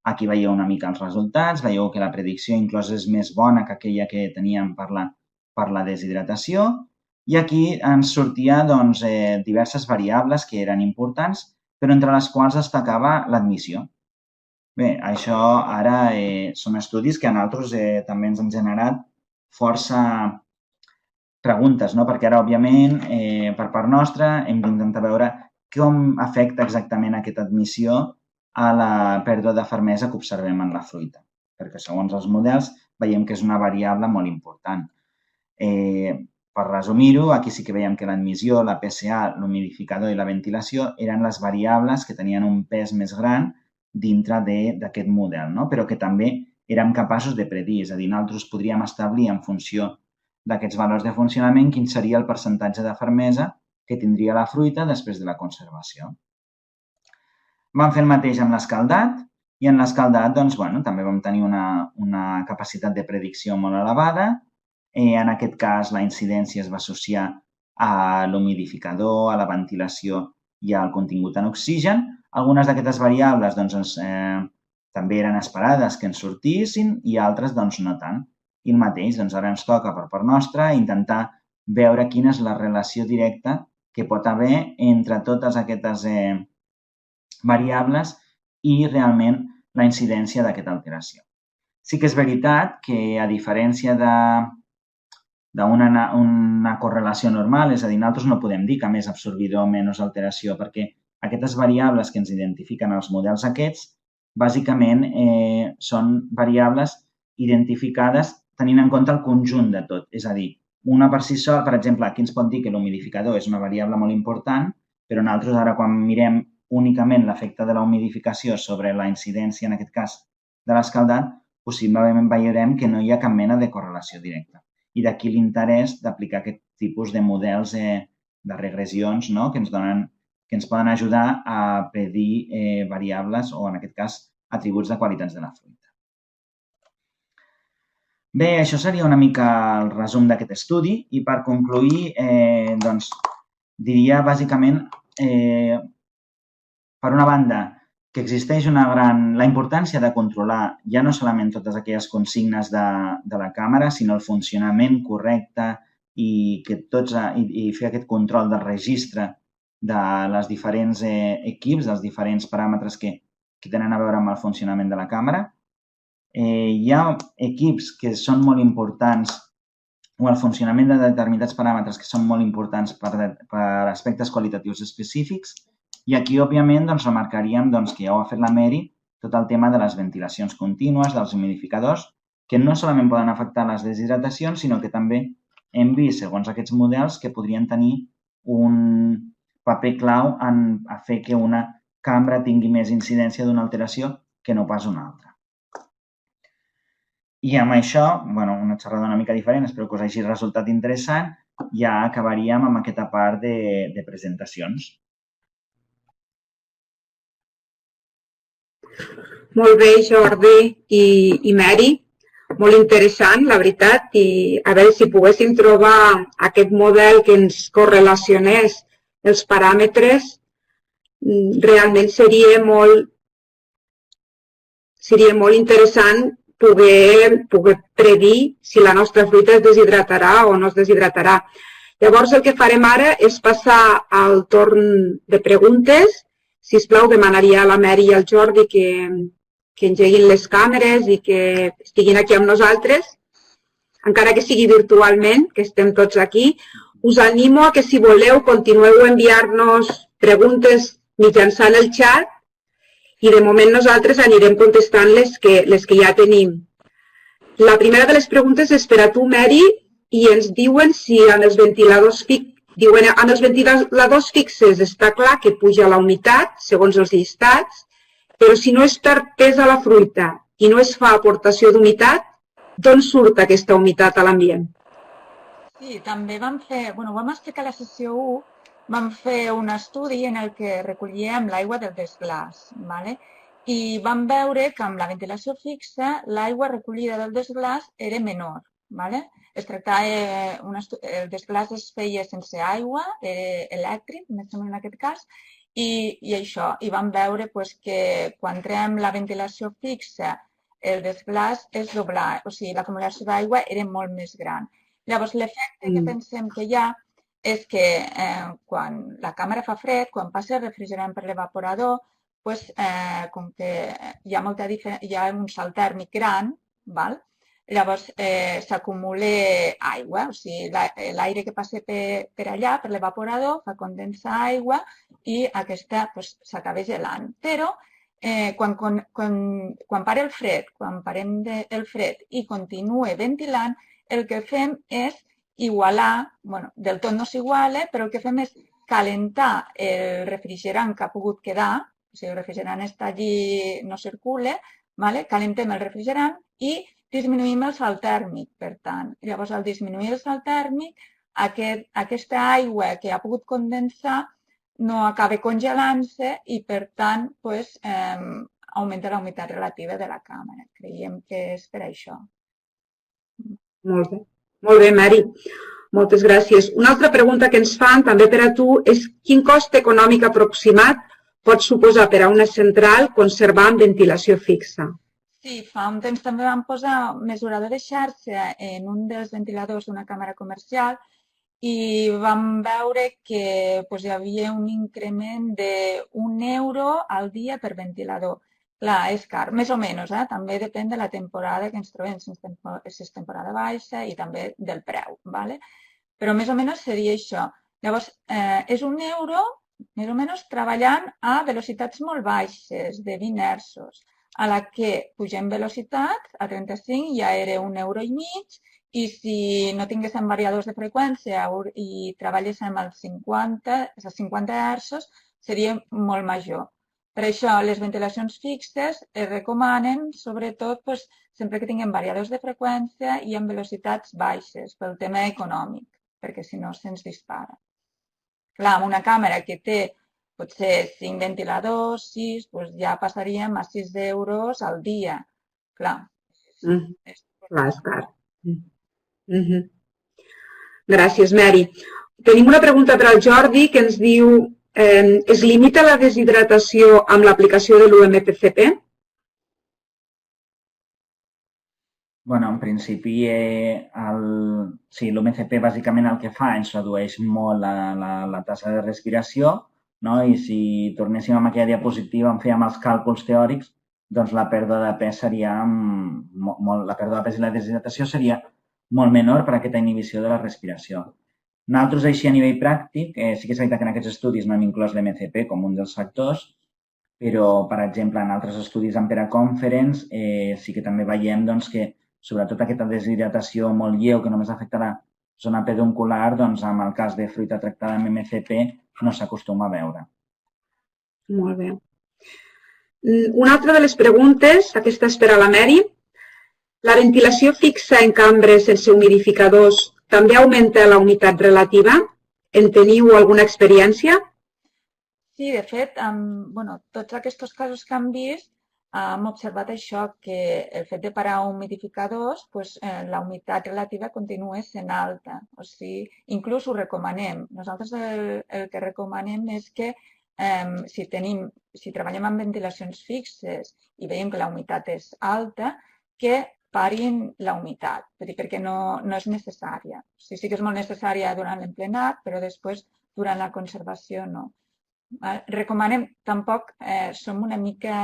Aquí veieu una mica els resultats, veieu que la predicció inclosa és més bona que aquella que teníem per la deshidratació, i aquí ens sortia diverses variables que eren importants, però entre les quals destacava l'admissió. Bé, això ara són estudis que a nosaltres també ens han generat força preguntes, perquè ara, òbviament, per part nostra, hem d'intentar veure com afecta exactament aquesta admissió a la pèrdua de fermesa que observem en la fruita, perquè segons els models veiem que és una variable molt important. Per resumir-ho, aquí sí que veiem que l'admissió, la PSA, l'humidificador i la ventilació eren les variables que tenien un pes més gran dintre d'aquest model, però que també érem capaços de predir, és a dir, nosaltres podríem establir en funció d'aquests valors de funcionament quin seria el percentatge de fermesa que tindria la fruita després de la conservació. Vam fer el mateix amb l'escaldat, i en l'escaldat també vam tenir una capacitat de predicció molt elevada. En aquest cas, la incidència es va associar a l'humidificador, a la ventilació i al contingut en oxigen. Algunes d'aquestes variables també eren esperades que ens sortissin i altres no tant. I el mateix, ara ens toca per part nostra intentar veure quina és la relació directa que pot haver entre totes aquestes variables i realment la incidència d'aquesta alteració. Sí que és veritat que, a diferència d'una correlació normal, és a dir, nosaltres no podem dir que més absorbidor o menys alteració, perquè aquestes variables que ens identifiquen els models aquests, bàsicament són variables identificades tenint en compte el conjunt de tot. És a dir, una per si sol, per exemple, aquí ens pot dir que l'humidificador és una variable molt important, però nosaltres ara quan mirem únicament l'efecte de la humidificació sobre la incidència, en aquest cas, de l'escaldat, possiblement veurem que no hi ha cap mena de correlació directa. I d'aquí l'interès d'aplicar aquest tipus de models de regressions que ens poden ajudar a predir variables o, en aquest cas, atributs de qualitats de la fruita. Bé, això seria una mica el resum d'aquest estudi i per concluir, diria bàsicament, per una banda, que existeix la importància de controlar ja no solament totes aquelles consignes de la càmera, sinó el funcionament correcte i fer aquest control del registre de les diferents equips, dels diferents paràmetres que tenen a veure amb el funcionament de la càmera. Hi ha equips que són molt importants o el funcionament de determinats paràmetres que són molt importants per aspectes qualitatius específics i aquí, òbviament, remarcaríem que ja ho ha fet la Mary, tot el tema de les ventilacions contínues, dels humidificadors, que no solament poden afectar les deshidratacions, sinó que també hem vist, segons aquests models, que podrien tenir un paper clau a fer que una cambra tingui més incidència d'una alteració que no pas una altra. I amb això, una xerrada una mica diferent, espero que us hagi resultat interessant, ja acabaríem amb aquesta part de presentacions. Molt bé, Jordi i Mary. Molt interessant, la veritat, i a veure si poguéssim trobar aquest model que ens correlacionés els paràmetres, realment seria molt interessant poder predir si la nostra fruita es deshidratarà o no es deshidratarà. Llavors, el que farem ara és passar al torn de preguntes. Sisplau, demanaria a la Mary i al Jordi que engeguin les càmeres i que estiguin aquí amb nosaltres, encara que sigui virtualment, que estem tots aquí. Us animo a que, si voleu, continueu enviar-nos preguntes mitjançant el xat i, de moment, nosaltres anirem contestant les que ja tenim. La primera de les preguntes és per a tu, Mary, i ens diuen si amb els ventiladors fixes està clar que puja la humitat, segons els llistats, però si no es perd pes a la fruita i no es fa aportació d'humitat, d'on surt aquesta humitat a l'ambient? Sí, també vam explicar a la sessió 1, vam fer un estudi en el que recollíem l'aigua del desglàs, i vam veure que amb la ventilació fixa l'aigua recollida del desglàs era menor. Es tractava, el desglàs es feia sense aigua, elèctric, en aquest cas, i això. I vam veure que quan traiem la ventilació fixa, el desglàs es doblava, o sigui, l'acumulació d'aigua era molt més gran. Llavors, l'efecte que pensem que hi ha és que quan la càmera fa fred, quan passa el refrigerant per l'evaporador, com que hi ha un salt tèrmic gran, llavors s'acumula aigua, o sigui, l'aire que passa per allà, per l'evaporador, fa condensar aigua i aquesta s'acaba gelant. Però quan para el fred, quan parem el fred i continua ventilant, el que fem és igualar, del tot no s'iguala, però el que fem és calentar el refrigerant que ha pogut quedar, o sigui, el refrigerant està allí, no circula, calentem el refrigerant i disminuïm el salt tèrmic, per tant. Llavors, al disminuir el salt tèrmic, aquesta aigua que ha pogut condensar no acaba congelant-se i, per tant, augmenta la humitat relativa de la càmera. Creiem que és per això. Molt bé, Mary. Moltes gràcies. Una altra pregunta que ens fan, també per a tu, és quin cost econòmic aproximat pot suposar per a una central conservar amb ventilació fixa? Sí, fa un temps també vam posar mesurador de xarxa en un dels ventiladors d'una càmera comercial i vam veure que hi havia un increment d'1 € al dia per ventilador. Clar, és car, més o menys, també depèn de la temporada que ens trobem, si és temporada baixa i també del preu, però més o menys seria això. Llavors, és €1 més o menys treballant a velocitats molt baixes, de 20 Hz. a la que pugem velocitat, a 35 ja era 1,5 € i si no tinguéssim variadors de freqüència i treballéssim als 50 Hz, seria molt major. Per això, les ventilacions fixes es recomanen, sobretot, sempre que tinguem variadors de freqüència i amb velocitats baixes, pel tema econòmic, perquè si no se'ns dispara. Clar, amb una càmera que té potser 5 ventiladors, 6, ja passaríem a 6 € al dia. Clar. Clar, és car. Gràcies, Mary. Tenim una pregunta per al Jordi que ens diu: es limita la deshidratació amb l'aplicació de l'UMPCP? Bueno, en principi, sí, l'UMCP bàsicament el que fa és redueix molt la tassa de respiració, no? I si tornéssim amb aquella diapositiva on fèiem els càlculs teòrics, doncs la pèrdua de pes seria la pèrdua de pes i la deshidratació seria molt menor per aquesta inhibició de la respiració. Nosaltres, així a nivell pràctic, sí que és veritat que en aquests estudis no hem inclòs l'MCP com un dels factors, però, per exemple, en altres estudis en Pera Conference sí que també veiem que sobretot aquesta deshidratació molt lleu que només afecta la zona peduncular, doncs en el cas de fruita tractada amb MCP no s'acostuma a veure. Molt bé. Una altra de les preguntes, aquesta és per a la Mary. La ventilació fixa en cambres sense humidificadors també augmenta la humitat relativa? En teniu alguna experiència? Sí, de fet, tots aquests casos que hem vist, hem observat això, que el fet de parar humidificadors, la humitat relativa continua sent alta. O sigui, inclús ho recomanem. Nosaltres el que recomanem és que si treballem amb ventilacions fixes i veiem que la humitat és alta, que parin la humitat, perquè no és necessària. Sí que és molt necessària durant l'emplenat, però després, durant la conservació, no. Recomanem, tampoc som una mica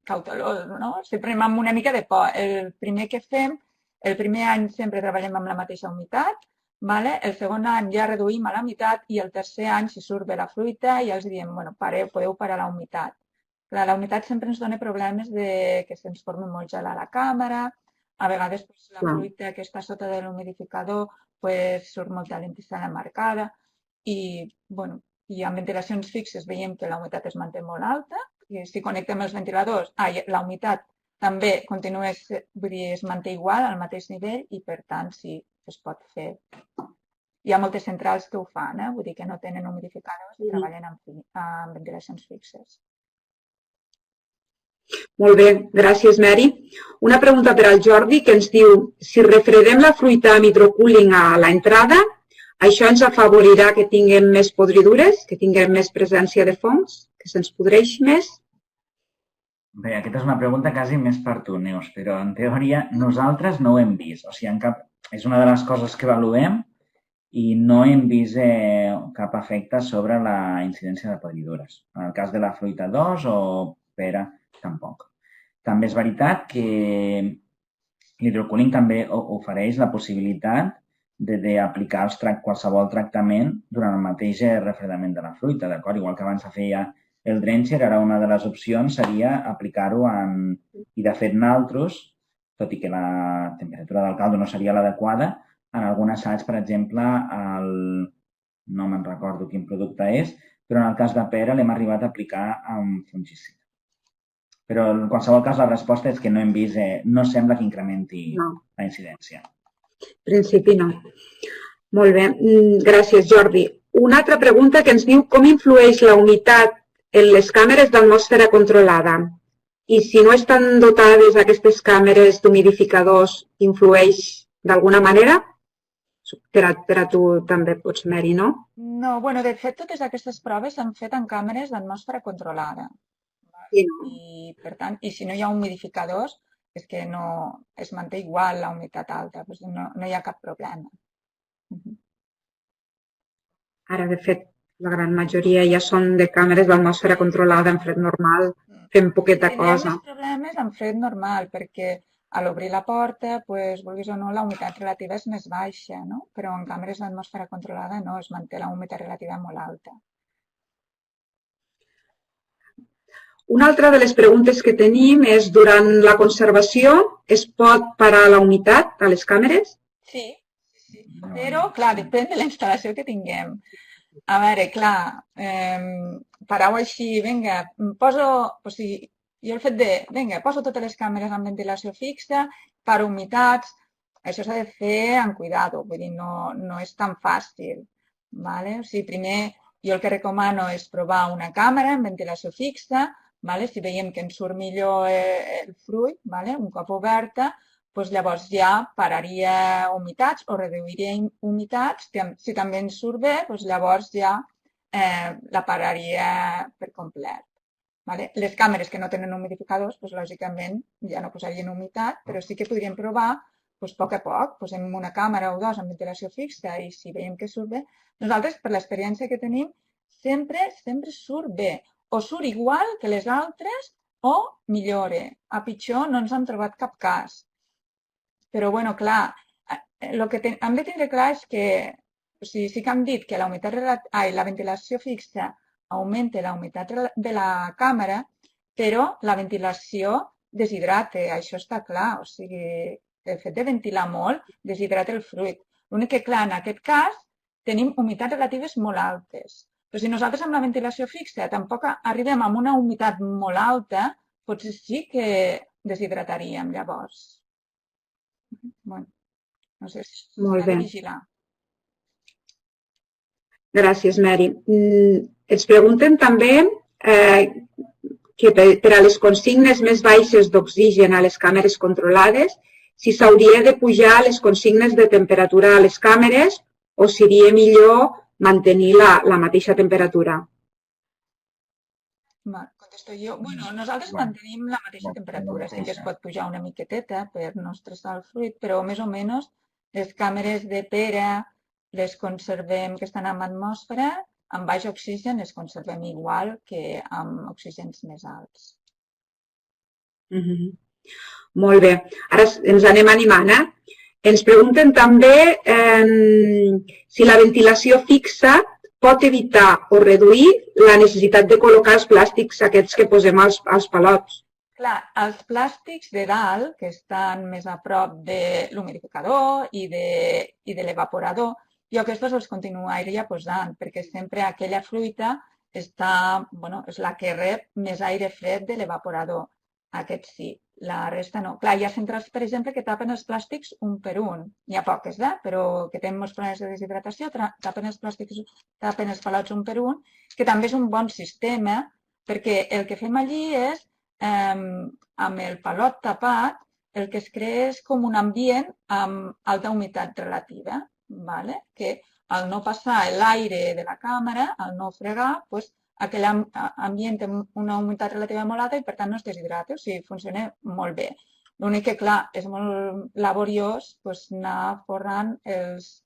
cautelosos, no? Sempre anem amb una mica de por. El primer que fem, el primer any sempre treballem amb la mateixa humitat, el segon any ja reduïm a la meitat i el tercer any, si surt bé la fruita, ja els diem, podeu parar la humitat. La humitat sempre ens dona problemes que se'ns formi molt gel a la càmera, a vegades la fruita que està sota de l'humidificador surt molta lenticel·la marcada i amb ventilacions fixes veiem que la humitat es manté molt alta i si connectem els ventiladors, la humitat també continua, es manté igual al mateix nivell i per tant sí, es pot fer. Hi ha moltes centrals que ho fan, vull dir que no tenen humidificadors i treballen amb ventilacions fixes. Molt bé, gràcies, Mary. Una pregunta per al Jordi que ens diu: si refredem la fruita amb hidrocooling a l'entrada, això ens afavorirà que tinguem més podridures, que tinguem més presència de fongs, que se'ns podreix més? Bé, aquesta és una pregunta quasi més per tu, Neus, però en teoria nosaltres no ho hem vist. O sigui, és una de les coses que avaluem i no hem vist cap efecte sobre la incidència de podridures. En el cas de la fruita 2 o pera, tampoc. També és veritat que l'hidrocooling també ofereix la possibilitat d'aplicar qualsevol tractament durant el mateix refredament de la fruita, d'acord? Igual que abans se feia el drencher, ara una de les opcions seria aplicar-ho i de fet nosaltres, tot i que la temperatura del caldo no seria l'adequada, en algun assaig, per exemple, no me'n recordo quin producte és, però en el cas de pera l'hem arribat a aplicar amb fungicida. Però en qualsevol cas la resposta és que no hem vist, no sembla que incrementi la incidència. En principi no. Molt bé, gràcies, Jordi. Una altra pregunta que ens diu: com influeix la humitat en les càmeres d'atmosfera controlada? I si no estan dotades aquestes càmeres d'humidificadors, influeix d'alguna manera? Per a tu també pots, Mary, no? No, de fet, totes aquestes proves s'han fet en càmeres d'atmosfera controlada. I, per tant, si no hi ha humidificadors, és que no es manté igual la humitat alta, no hi ha cap problema. Ara, de fet, la gran majoria ja són de càmeres d'atmosfera controlada en fred normal, fem poqueta cosa. Tenim més problemes en fred normal, perquè a l'obrir la porta, vulguis o no, la humitat relativa és més baixa, no? Però en càmeres d'atmosfera controlada no, es manté la humitat relativa molt alta. Una altra de les preguntes que tenim és, durant la conservació, es pot parar la humitat a les càmeres? Sí, però, clar, depèn de la instal·lació que tinguem. A veure, clar, parau així, vinga, poso, o sigui, jo el fet de, vinga, poso totes les càmeres amb ventilació fixa, paro humitats, això s'ha de fer amb cuidado, vull dir, no és tan fàcil, vale? O sigui, primer, jo el que recomano és provar una càmera amb ventilació fixa, vale? Si veiem que ens surt millor el fruit, vale? Un cop oberta, doncs llavors ja pararia humitats o reduiria humitats. Si també ens surt bé, doncs llavors ja la pararia per complet. Vale? Les càmeres que no tenen humidificadors, doncs, lògicament, ja no posarien humitat, però sí que podríem provar doncs, a poc. Posem una càmera o dues amb ventilació fixa i si veiem que surt bé, nosaltres, per l'experiència que tenim, sempre surt bé. O surt igual que les altres o millora. A pitjor no ens hem trobat cap cas. Però, bueno, clar, el que hem de tindre clar és que sí que hem dit que la ventilació fixa augmenta la humitat de la càmera, però la ventilació deshidrata, això està clar. O sigui, el fet de ventilar molt deshidrata el fruit. L'únic que, clar, en aquest cas, tenim humitats relatives molt altes. Però si nosaltres amb la ventilació fixa tampoc arribem a una humitat molt alta, potser sí que deshidrataríem llavors. Bueno, no sé si s'ha de vigilar. Gràcies, Mary. Ens pregunten també que per a les consignes més baixes d'oxigen a les càmeres controlades, si s'hauria de pujar les consignes de temperatura a les càmeres o seria millor mantenir la mateixa temperatura. Contesto jo. Bueno, nosaltres mantenim la mateixa temperatura. Sí que es pot pujar una miqueteta per no estressar el fruit, però més o menys les càmeres de pera les conservem que estan en atmosfera, amb baix oxigen les conservem igual que amb oxígens més alts. Molt bé. Ara ens anem animant, Ens pregunten també si la ventilació fixa pot evitar o reduir la necessitat de col·locar els plàstics aquests que posem als palots. Clar, els plàstics de dalt, que estan més a prop de l'humidificador i de l'evaporador, jo aquests els continuaria posant, perquè sempre aquella fruita és la que rep més aire fred de l'evaporador. Aquest sí, la resta no. Clar, hi ha centrals, per exemple, que tapen els plàstics un per un. N'hi ha poques, però que tenen molts problemes de deshidratació, tapen els plàstics, tapen els palots un per un, que també és un bon sistema, perquè el que fem allí és, amb el palot tapat, el que es crea és com un ambient amb alta humitat relativa, que al no passar l'aire de la càmera, al no fregar, aquell ambient té una humitat relativa molt alta i per tant no es deshidrata, o sigui, funciona molt bé. L'únic que, clar, és molt laboriós anar forrant els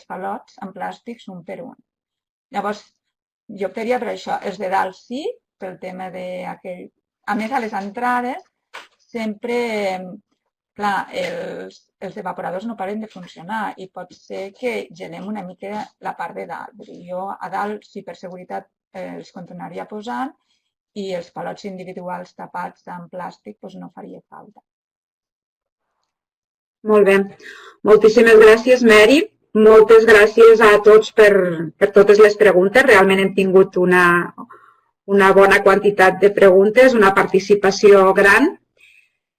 palots amb plàstics un per un. Llavors, jo optaria per això. Els de dalt sí, pel tema d'aquell... A més, a les entrades, sempre, clar, els evaporadors no paren de funcionar i pot ser que gelem una mica la part de dalt. Jo a dalt, sí, per seguretat, els continuaria posant i els palots individuals tapats amb plàstic no faria falta. Molt bé. Moltíssimes gràcies, Mary. Moltes gràcies a tots per totes les preguntes. Realment hem tingut una bona quantitat de preguntes, una participació gran.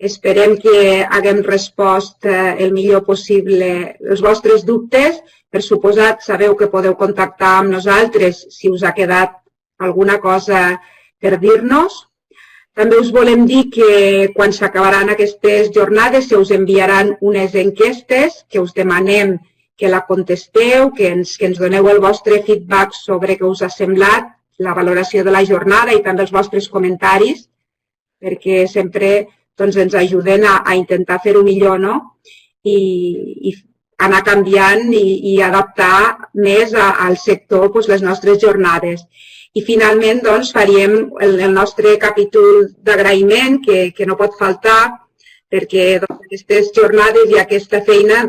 Esperem que haguem respost el millor possible els vostres dubtes. Per suposat, sabeu que podeu contactar amb nosaltres si us ha quedat alguna cosa per dir-nos. També us volem dir que quan s'acabaran aquestes jornades se us enviaran unes enquestes que us demanem que la contesteu, que ens doneu el vostre feedback sobre què us ha semblat, la valoració de la jornada i també els vostres comentaris, perquè sempre ens ajuden a intentar fer-ho millor, no? I anar canviant i adaptar més al sector les nostres jornades. I finalment faríem el nostre capítol d'agraïment, que no pot faltar, perquè aquestes jornades i aquesta feina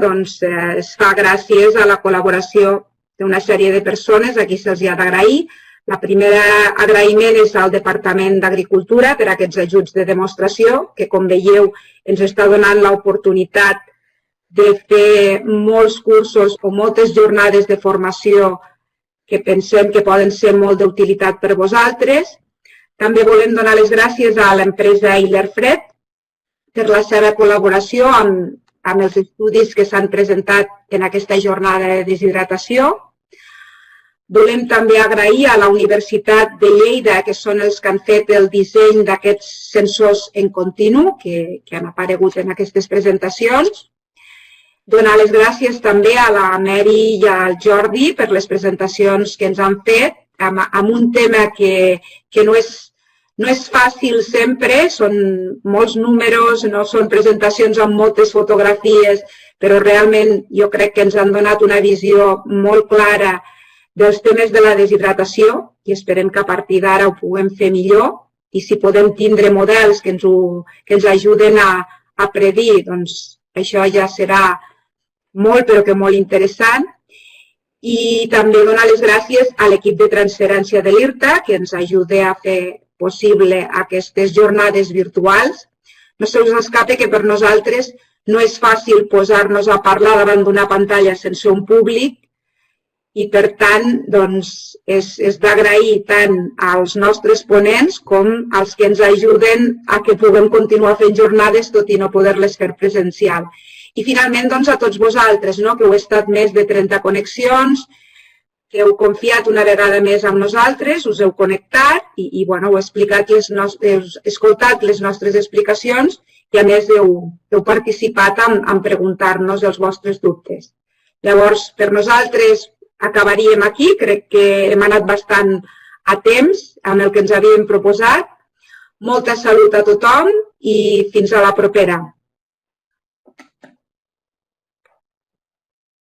es fa gràcies a la col·laboració d'una sèrie de persones a qui se'ls ha d'agrair, La primera agraïment és al Departament d'Agricultura per aquests ajuts de demostració, que com veieu ens està donant l'oportunitat de fer molts cursos o moltes jornades de formació que pensem que poden ser molt d'utilitat per vosaltres. També volem donar les gràcies a l'empresa Illerfred per la seva col·laboració amb els estudis que s'han presentat en aquesta jornada de deshidratació. Volem també agrair a la Universitat de Lleida, que són els que han fet el disseny d'aquests sensors en continu que han aparegut en aquestes presentacions. Donar les gràcies també a la Mary i al Jordi per les presentacions que ens han fet amb un tema que no és fàcil sempre, són molts números, no són presentacions amb moltes fotografies, però realment jo crec que ens han donat una visió molt clara dels temes de la deshidratació i esperem que a partir d'ara ho puguem fer millor i si podem tindre models que ens ajuden a predir, doncs això ja serà molt, però que molt interessant. I també donar les gràcies a l'equip de transferència de l'IRTA que ens ajuda a fer possible aquestes jornades virtuals. No se us escape que per nosaltres no és fàcil posar-nos a parlar davant d'una pantalla sense un públic i, per tant, doncs, és d'agrair tant als nostres ponents com als que ens ajuden a que puguem continuar fent jornades tot i no poder-les fer presencial. I, finalment, doncs, a tots vosaltres, que heu estat més de 30 connexions, que heu confiat una vegada més amb nosaltres, us heu connectat i heu explicat heu escoltat les nostres explicacions i, a més, heu participat en preguntar-nos els vostres dubtes. Llavors, per nosaltres, acabaríem aquí. Crec que hem anat bastant a temps amb el que ens havíem proposat. Molta salut a tothom i fins a la propera.